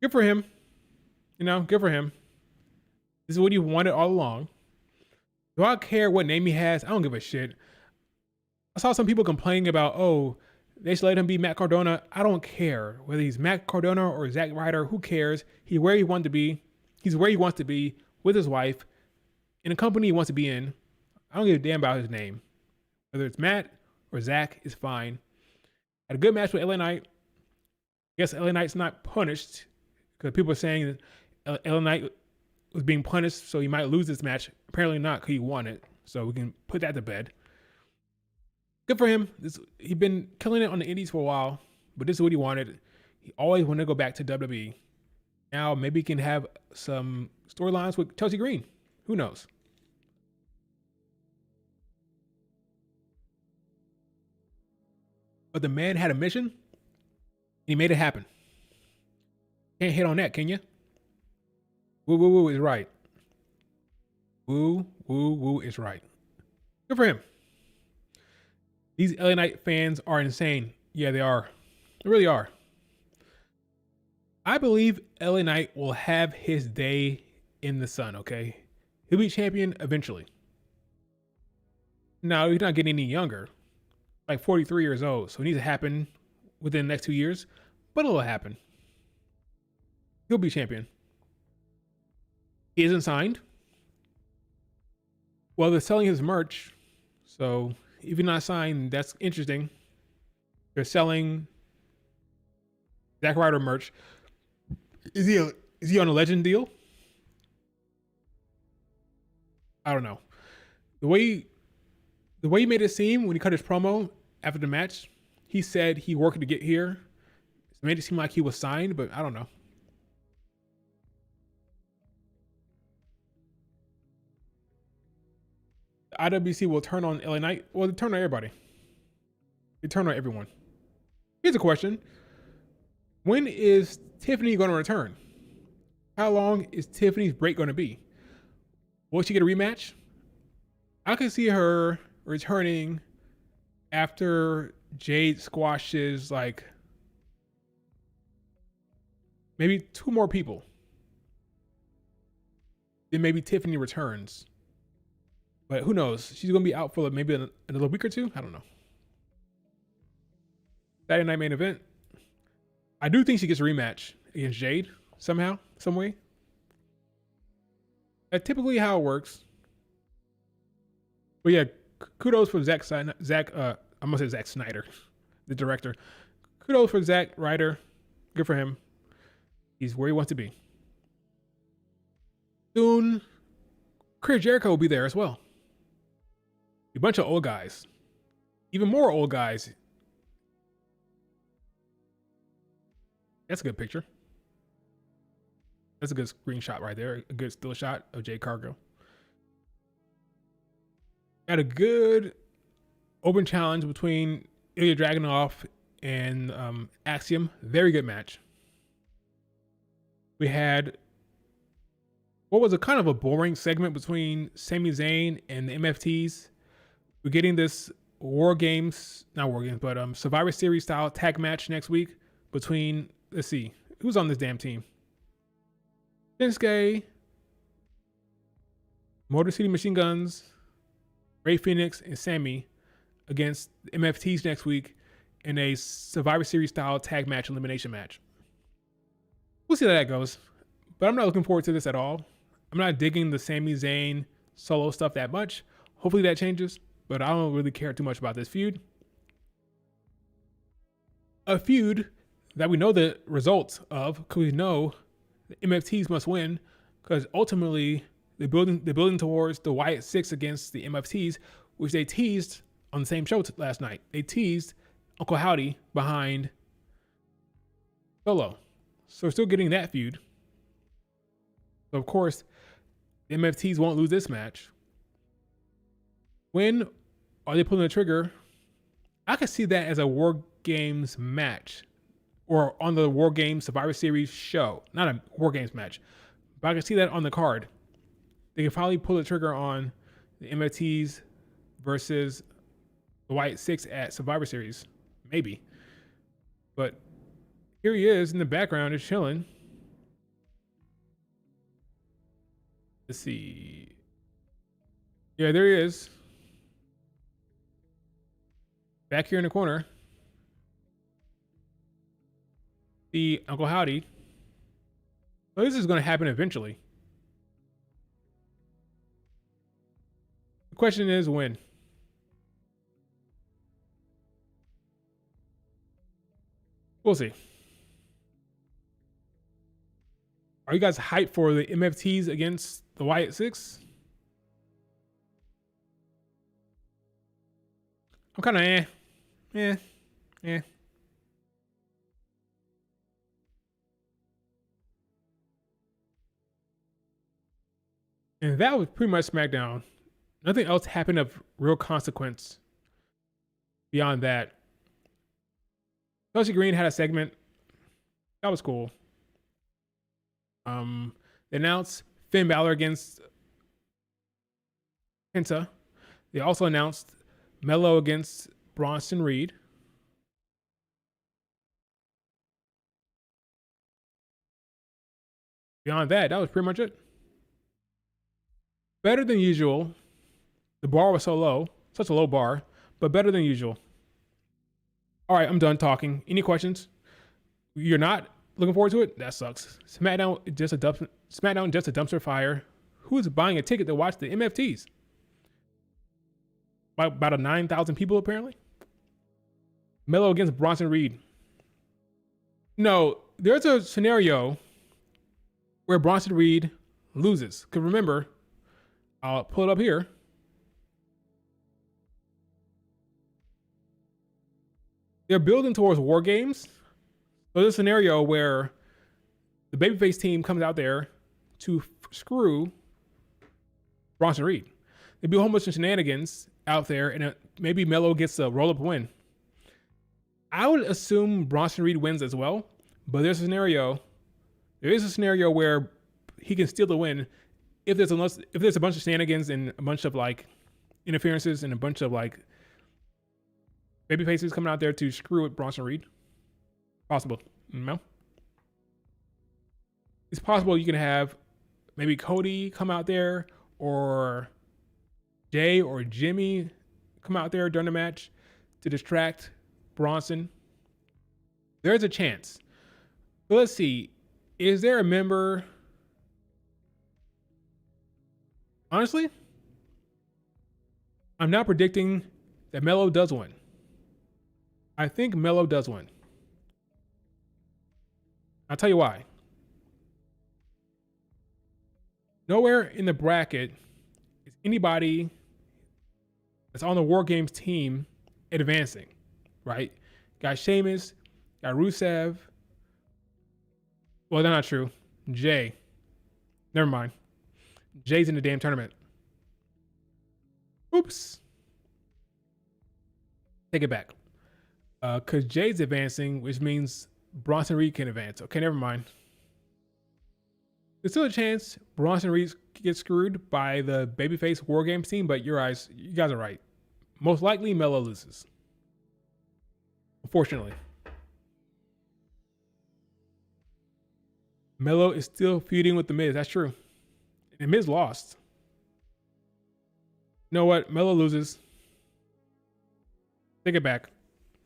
Good for him. Good for him. This is what he wanted all along. Do I care what name he has? I don't give a shit. I saw some people complaining about, they should let him be Matt Cardona. I don't care whether he's Matt Cardona or Zack Ryder. Who cares? He's where he wanted to be. He's where he wants to be with his wife in a company he wants to be in. I don't give a damn about his name. Whether it's Matt or Zach is fine. Had a good match with LA Knight. I guess LA Knight's not punished because people are saying that LA Knight was being punished, so he might lose this match. Apparently not, because he won it. So we can put that to bed. Good for him. He's been killing it on the indies for a while, but this is what he wanted. He always wanted to go back to WWE. Now maybe he can have some storylines with Chelsea Green. Who knows? But the man had a mission, and he made it happen. Can't hit on that, can you? Woo woo woo is right. Woo woo woo is right. Good for him. These LA Knight fans are insane. Yeah, they are. They really are. I believe LA Knight will have his day in the sun, okay? He'll be champion eventually. Now, he's not getting any younger. Like 43 years old. So it needs to happen within the next 2 years. But it'll happen. He'll be champion. He isn't signed. Well, they're selling his merch. So if you're not signed, that's interesting. They're selling Zack Ryder merch. Is he on a legend deal? I don't know. The way he made it seem when he cut his promo after the match, he said he worked to get here. It made it seem like he was signed, but I don't know. The IWC will turn on LA Knight. Well, they turn on everybody. They turn on everyone. Here's a question. When is Tiffany going to return? How long is Tiffany's break going to be? Will she get a rematch? I can see her returning after Jade squashes like maybe 2 more people. Then maybe Tiffany returns. But who knows? She's going to be out for maybe another week or 2. I don't know. Saturday night main event. I do think she gets a rematch against Jade somehow, some way. That's typically how it works. But yeah, kudos for Zack. I'm gonna say Zack Snyder, the director. Kudos for Zack Ryder. Good for him. He's where he wants to be. Soon, Chris Jericho will be there as well. A bunch of old guys, even more old guys. That's a good picture. That's a good screenshot right there. A good still shot of Jade Cargill. Got a good open challenge between Ilya Dragunov and Axiom. Very good match. We had what was a kind of a boring segment between Sami Zayn and the MFTs. We're getting this Survivor Series style tag match next week between, let's see, who's on this damn team? Shinsuke, Motor City Machine Guns, Ray Phoenix, and Sammy against the MFTs next week in a Survivor Series style tag match elimination match. We'll see how that goes. But I'm not looking forward to this at all. I'm not digging the Sami Zayn solo stuff that much. Hopefully that changes, but I don't really care too much about this feud. A feud that we know the results of, because we know the MFTs must win, because ultimately they're building towards the Wyatt Six against the MFTs, which they teased on the same show last night. They teased Uncle Howdy behind Solo. So we're still getting that feud. So of course, the MFTs won't lose this match. When are they pulling the trigger? I could see that as a War Games match, or on the War Games Survivor Series show. Not a War Games match, but I can see that on the card. They can finally pull the trigger on the MFTs versus the Wyatt Six at Survivor Series. Maybe. But here he is in the background, just chilling. Let's see. Yeah, there he is. Back here in the corner. The Uncle Howdy. So this is going to happen eventually. The question is when. We'll see. Are you guys hyped for the MFTs against the Wyatt Six? I'm kind of eh. And that was pretty much SmackDown. Nothing else happened of real consequence beyond that. Chelsea Green had a segment. That was cool. They announced Finn Balor against Penta. They also announced Melo against Bronson Reed. Beyond that, that was pretty much it. Better than usual. The bar was so low, such a low bar, but better than usual. All right, I'm done talking. Any questions? You're not looking forward to it? That sucks. SmackDown just a dumpster fire. Who's buying a ticket to watch the MFTs? About 9,000 people apparently. Melo against Bronson Reed. No, there's a scenario where Bronson Reed loses. Because remember, I'll pull it up here. They're building towards War Games. So there's a scenario where the babyface team comes out there to screw Bronson Reed. There'd be a whole bunch of shenanigans out there, and maybe Melo gets a roll-up win. I would assume Bronson Reed wins as well, but there is a scenario where he can steal the win if there's a bunch of shenanigans and a bunch of like interferences and a bunch of like babyfaces coming out there to screw with Bronson Reed. Possible. No? It's possible you can have maybe Cody come out there or Jay or Jimmy come out there during the match to distract Bronson. There's a chance. But let's see. Is there a member? Honestly, I'm not predicting that Melo does win. I think Melo does win. I'll tell you why. Nowhere in the bracket is anybody that's on the War Games team advancing, right? Got Sheamus, got Rusev. Well, that's not true. Jay. Never mind. Jay's in the damn tournament. Oops. Take it back. Because Jay's advancing, which means Bronson Reed can advance. Okay, never mind. There's still a chance Bronson Reed gets screwed by the babyface War Games team, but you guys are right. Most likely, Melo loses. Unfortunately. Melo is still feuding with The Miz. That's true. And Miz lost. You know what? Melo loses. Take it back.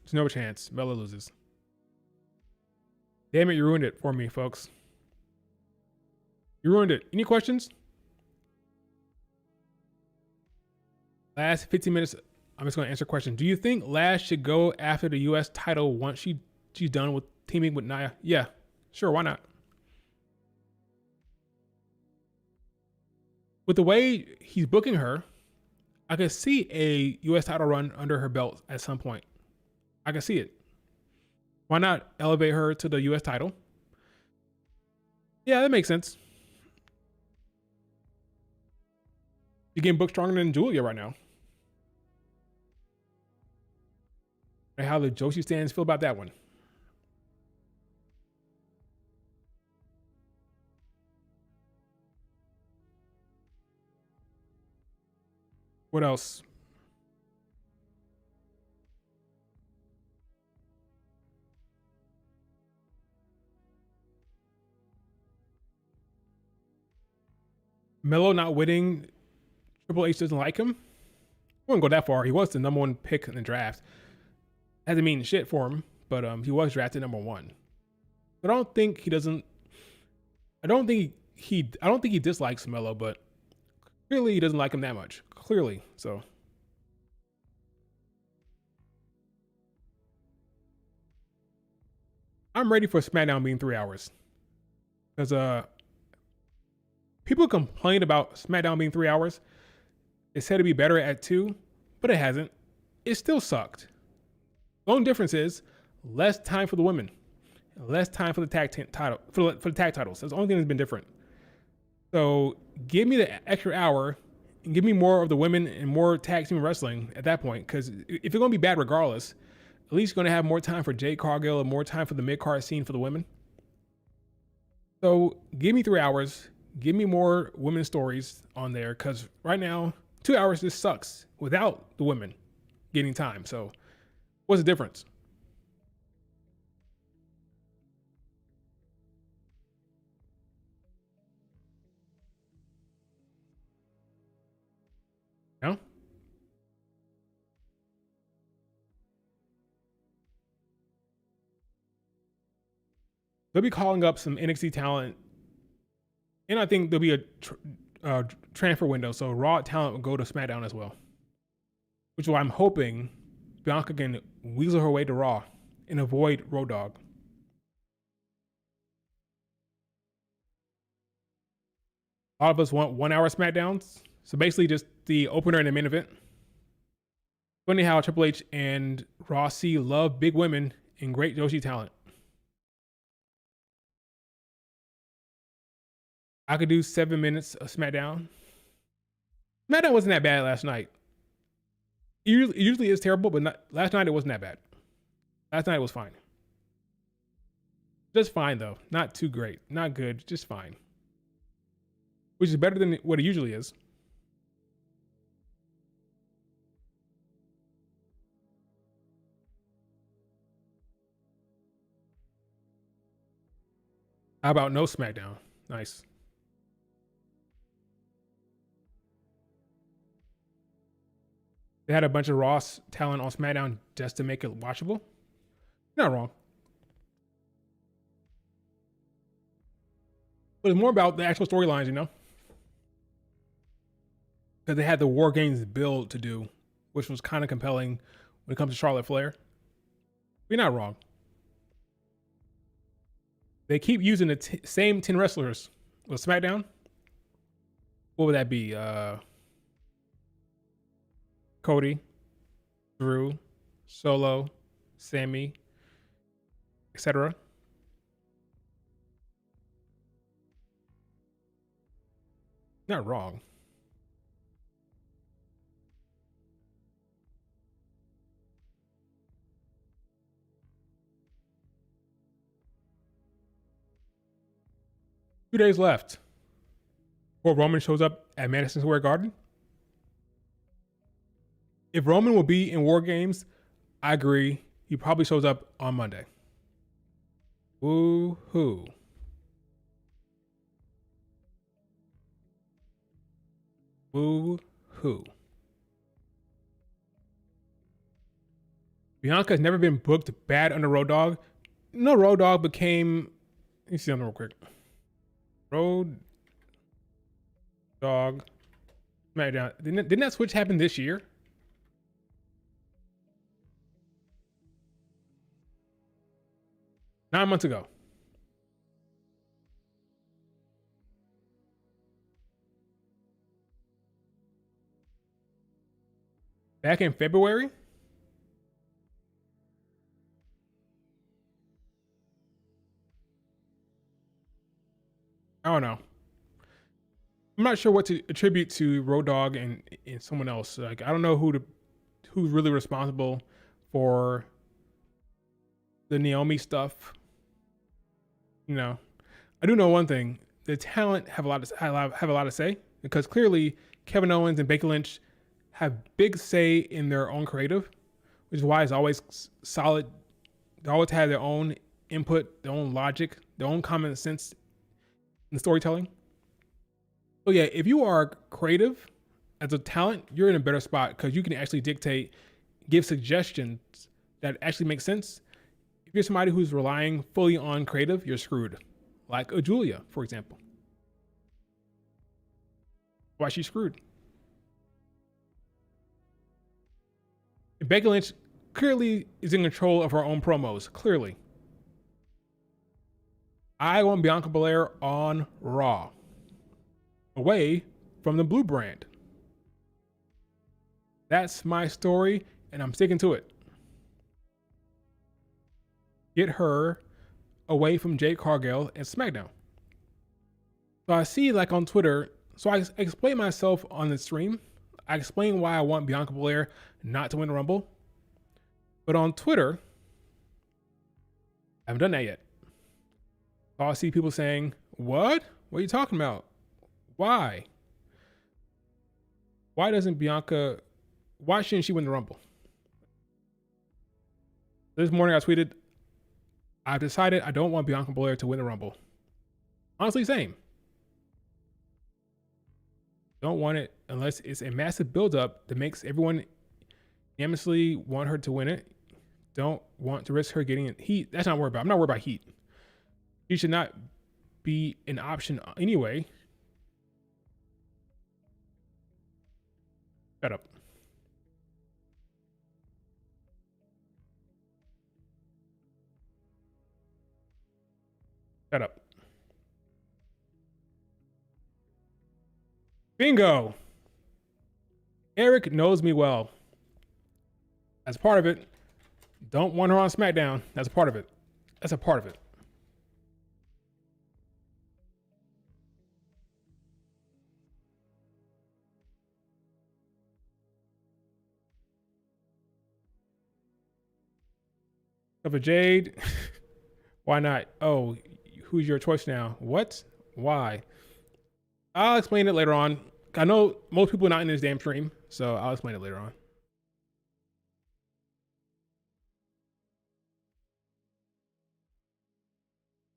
There's no chance. Melo loses. Damn it, you ruined it for me, folks. You ruined it. Any questions? Last 15 minutes, I'm just going to answer a question. Do you think Lash should go after the U.S. title once she's done with teaming with Nia? Yeah, sure, why not? With the way he's booking her, I could see a U.S. title run under her belt at some point. I can see it. Why not elevate her to the U.S. title? Yeah, that makes sense. You're getting booked stronger than Julia right now. And how the Joshi stands feel about that one. What else? Melo not winning, Triple H doesn't like him. I wouldn't go that far. He was the number one pick in the draft. Hasn't mean shit for him, but he was drafted number one. But I don't think he doesn't. I don't think he dislikes Melo, but clearly he doesn't like him that much. Clearly, so. I'm ready for SmackDown being 3 hours. Because people complain about SmackDown being 3 hours. It said to be better at 2, but it hasn't. It still sucked. The only difference is less time for the women, less time for the tag title for the tag titles. That's the only thing that's been different. So give me the extra hour and give me more of the women and more tag team wrestling at that point. Because if it's going to be bad regardless, at least you're going to have more time for Jade, Cargill, and more time for the mid-card scene for the women. So give me 3 hours. Give me more women's stories on there. Because right now, 2 hours just sucks without the women getting time. So what's the difference? You know? They'll be calling up some NXT talent, and I think there'll be a transfer window, so Raw talent will go to SmackDown as well. Which is why I'm hoping Bianca can weasel her way to Raw and avoid Road Dogg. A lot of us want 1 hour SmackDowns, so basically just the opener and the main event. Funny how Triple H and Rossi love big women and great Joshi talent. I could do 7 minutes of SmackDown. SmackDown wasn't that bad last night. It usually is terrible, but last night it wasn't that bad. Last night it was fine. Just fine though. Not too great. Not good. Just fine. Which is better than what it usually is. How about no SmackDown? Nice. They had a bunch of Ross talent on SmackDown just to make it watchable. Not wrong. But it's more about the actual storylines, you know? Because they had the War Games build to do, which was kind of compelling when it comes to Charlotte Flair. You're not wrong. They keep using the same 10 wrestlers with SmackDown. What would that be? Cody, Drew, Solo, Sammy, etc. Not wrong. Two days left before Roman shows up at Madison Square Garden. If Roman will be in War Games, I agree. He probably shows up on Monday. Woo-hoo. Woo-hoo. Bianca has never been booked bad under Road Dogg. No, Road Dogg became. Let me see on real quick. Road Dogg SmackDown. Didn't that switch happen this year? Nine months ago. Back in February? I don't know. I'm not sure what to attribute to Road Dogg and someone else. Like I don't know who's really responsible for the Naomi stuff. You know, I do know one thing: the talent have a lot to say because clearly Kevin Owens and Becky Lynch have big say in their own creative, which is why it's always solid. They always have their own input, their own logic, their own common sense in the storytelling. So yeah, if you are creative as a talent, you're in a better spot because you can actually dictate, give suggestions that actually make sense. If you're somebody who's relying fully on creative, you're screwed. Like a Julia, for example. Why she's screwed? And Becky Lynch clearly is in control of her own promos. Clearly. I want Bianca Belair on Raw, away from the blue brand. That's my story, and I'm sticking to it. Get her away from Jade Cargill and Smackdown. So I see, like, on Twitter, so I explain myself on the stream. I explain why I want Bianca Belair not to win the Rumble. But on Twitter, I haven't done that yet. So I see people saying, what? What are you talking about? Why? Why shouldn't she win the Rumble? This morning I tweeted, I've decided I don't want Bianca Belair to win the Rumble. Honestly, same. Don't want it unless it's a massive buildup that makes everyone unanimously want her to win it. Don't want to risk her getting heat. That's not worried about. I'm not worried about heat. She should not be an option anyway. Shut up. Shut up. Bingo. Eric knows me well. That's part of it. Don't want her on SmackDown. That's a part of it. That's a part of it. Of a Jade. Why not? Oh, who's your choice now? What? Why? I'll explain it later on. I know most people are not in this damn stream, so I'll explain it later on.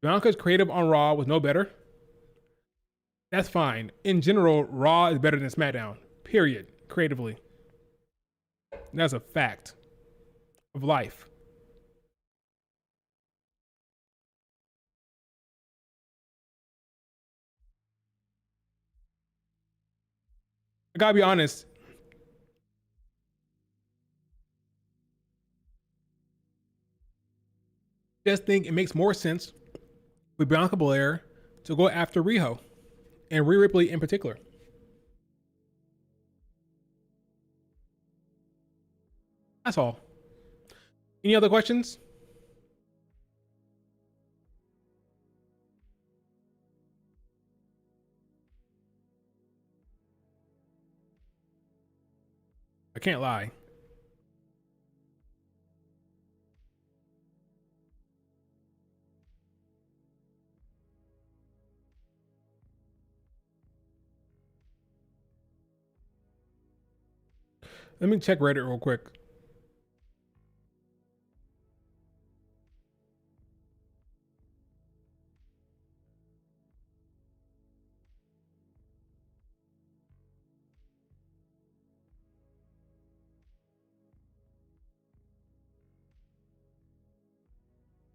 Bianca's creative on Raw was no better. That's fine. In general, Raw is better than SmackDown. Period. Creatively. That's a fact of life. I gotta be honest. Just think it makes more sense with Bianca Belair to go after Riho and Rhea Ripley in particular. That's all. Any other questions? I can't lie. Let me check Reddit real quick.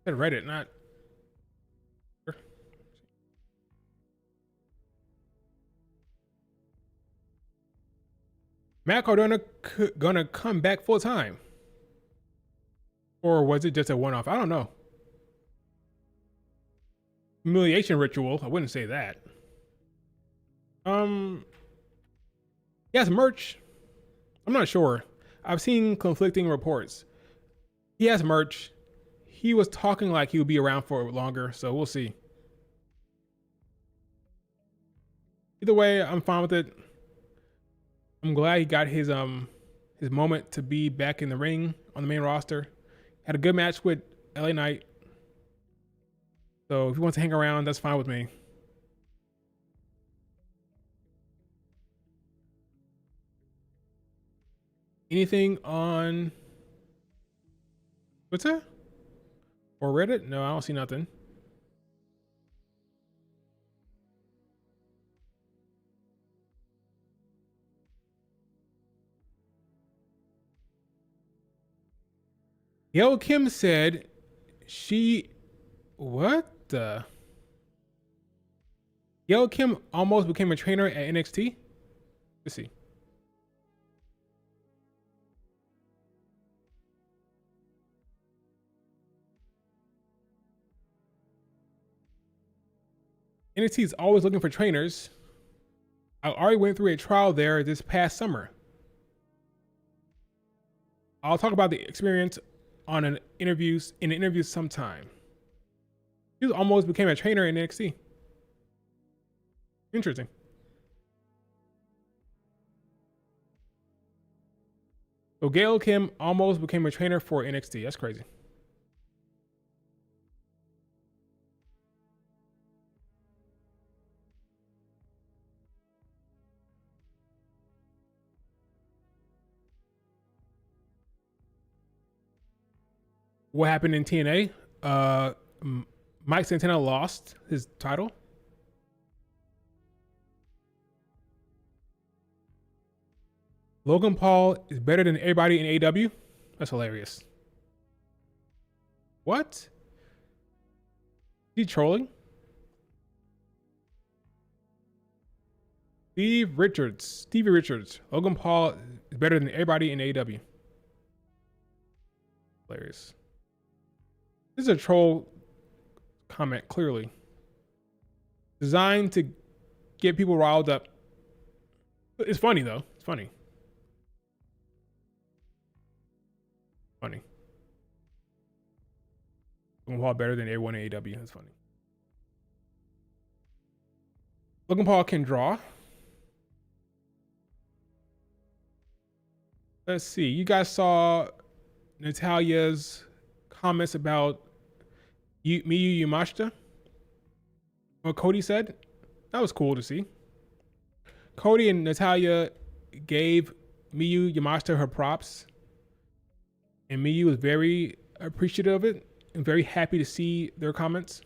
I said Reddit, not. Matt Cardona gonna come back full time, or was it just a one-off? I don't know. Humiliation ritual. I wouldn't say that. He has merch. I'm not sure. I've seen conflicting reports. He has merch. He was talking like he would be around for longer, so we'll see. Either way, I'm fine with it. I'm glad he got his moment to be back in the ring on the main roster. Had a good match with LA Knight. So if he wants to hang around, that's fine with me. Anything on Twitter or Reddit? No, I don't see nothing. Gail Kim said what the? Gail Kim almost became a trainer at NXT. Let's see. NXT is always looking for trainers. I already went through a trial there this past summer. I'll talk about the experience on an interview sometime. He almost became a trainer in NXT. Interesting. So Gail Kim almost became a trainer for NXT. That's crazy. What happened in TNA? Mike Santana lost his title. Logan Paul is better than everybody in AEW. That's hilarious. What? Is he trolling? Stevie Richards. Logan Paul is better than everybody in AEW. Hilarious. This is a troll comment, clearly. Designed to get people riled up. It's funny, though. It's funny. Funny. Logan Paul better than everyone in AEW. That's funny. Logan Paul can draw. Let's see. You guys saw Natalia's comments about Miyu Yamashita? What Cody said? That was cool to see. Cody and Natalya gave Miyu Yamashita her props. And Miyu was very appreciative of it and very happy to see their comments.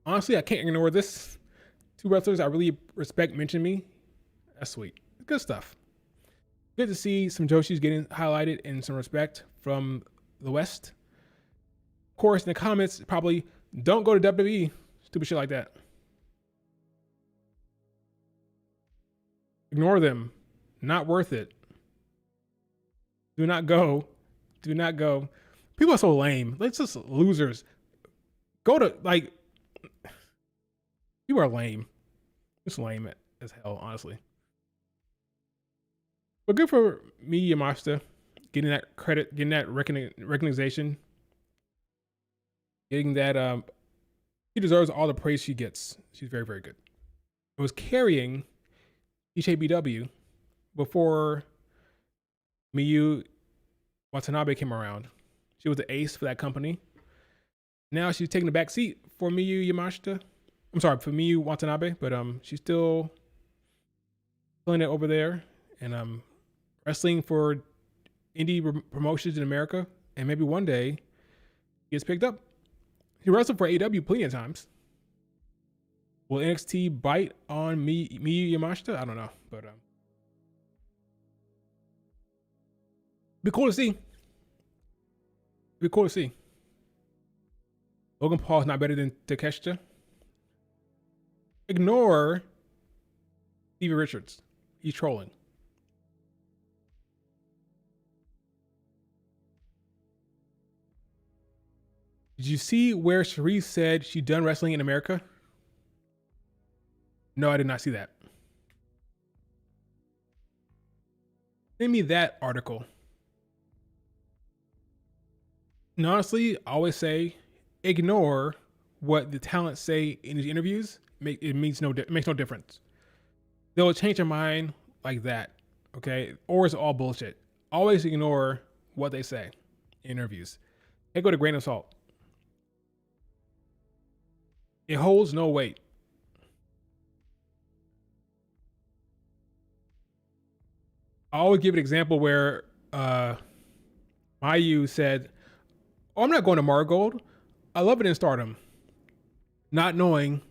Honestly, I can't ignore this. Two wrestlers I really respect mentioned me. That's sweet. Good stuff. Good to see some Joshis getting highlighted and some respect from the West. Of course, in the comments, probably don't go to WWE. Stupid shit like that. Ignore them. Not worth it. Do not go. Do not go. People are so lame. Like, just losers. Go to, like, people are lame. Just lame as hell, honestly. But good for me, Yamashita, getting that credit, getting that recognition, getting that. She deserves all the praise she gets. She's very, very good. I was carrying HABW before Miyu Watanabe came around. She was the ace for that company. Now she's taking the back seat for Miyu Yamashita. I'm sorry, for Miyu Watanabe, but she's still playing it over there and wrestling for indie promotions in America, and maybe one day he gets picked up. He wrestled for AEW plenty of times. Will NXT bite on Miyu Yamashita? I don't know, but be cool to see. Be cool to see. Logan Paul is not better than Takeshita. Ignore Stevie Richards. He's trolling. Did you see where Cherise said she'd done wrestling in America? No, I did not see that. Send me that article. And honestly, I always say, ignore what the talent say in these interviews. It makes no difference. They'll change their mind like that, okay? Or it's all bullshit. Always ignore what they say in interviews. They go to grain of salt. It holds no weight. I always give an example where Mayu said, "Oh, I'm not going to Margold. I love it in Stardom." Not knowing,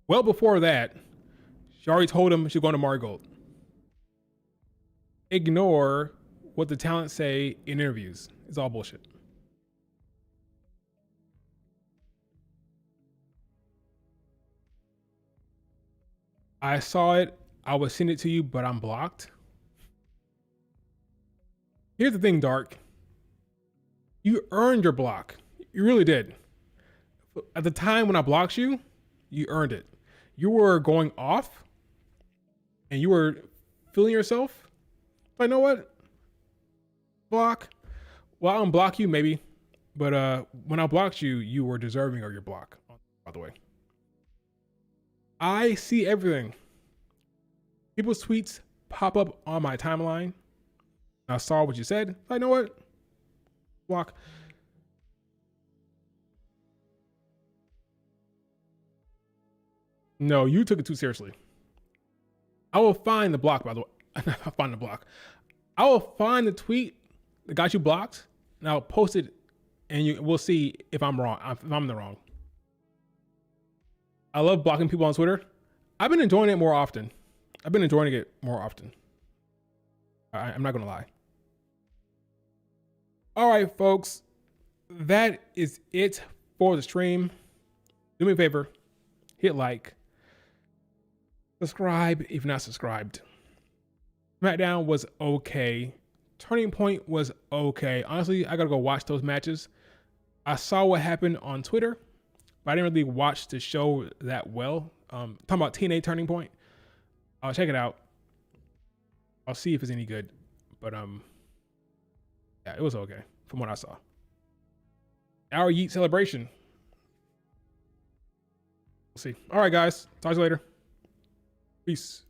well before that, she already told him she's going to Margold. Ignore what the talent say in interviews. It's all bullshit. I saw it. I would send it to you, but I'm blocked. Here's the thing, Dark. You earned your block. You really did. At the time when I blocked you, you earned it. You were going off and you were feeling yourself. But you know what? Block. Well, I'll unblock you maybe. But when I blocked you, you were deserving of your block, by the way. I see everything. People's tweets pop up on my timeline. I saw what you said. I know what? Block. No, you took it too seriously. I will find the block, by the way. I'll find the block. I will find the tweet that got you blocked, and I'll post it, and we'll see if I'm wrong. If I'm in the wrong. I love blocking people on Twitter. I've been enjoying it more often. I'm not gonna lie. All right, folks. That is it for the stream. Do me a favor. Hit like. Subscribe if you're not subscribed. Smackdown was okay. Turning Point was okay. Honestly, I gotta go watch those matches. I saw what happened on Twitter, but I didn't really watch the show that well. Talking about TNA Turning Point. I'll check it out. I'll see if it's any good. But yeah, it was okay from what I saw. Our Yeet celebration. We'll see. All right, guys. Talk to you later. Peace.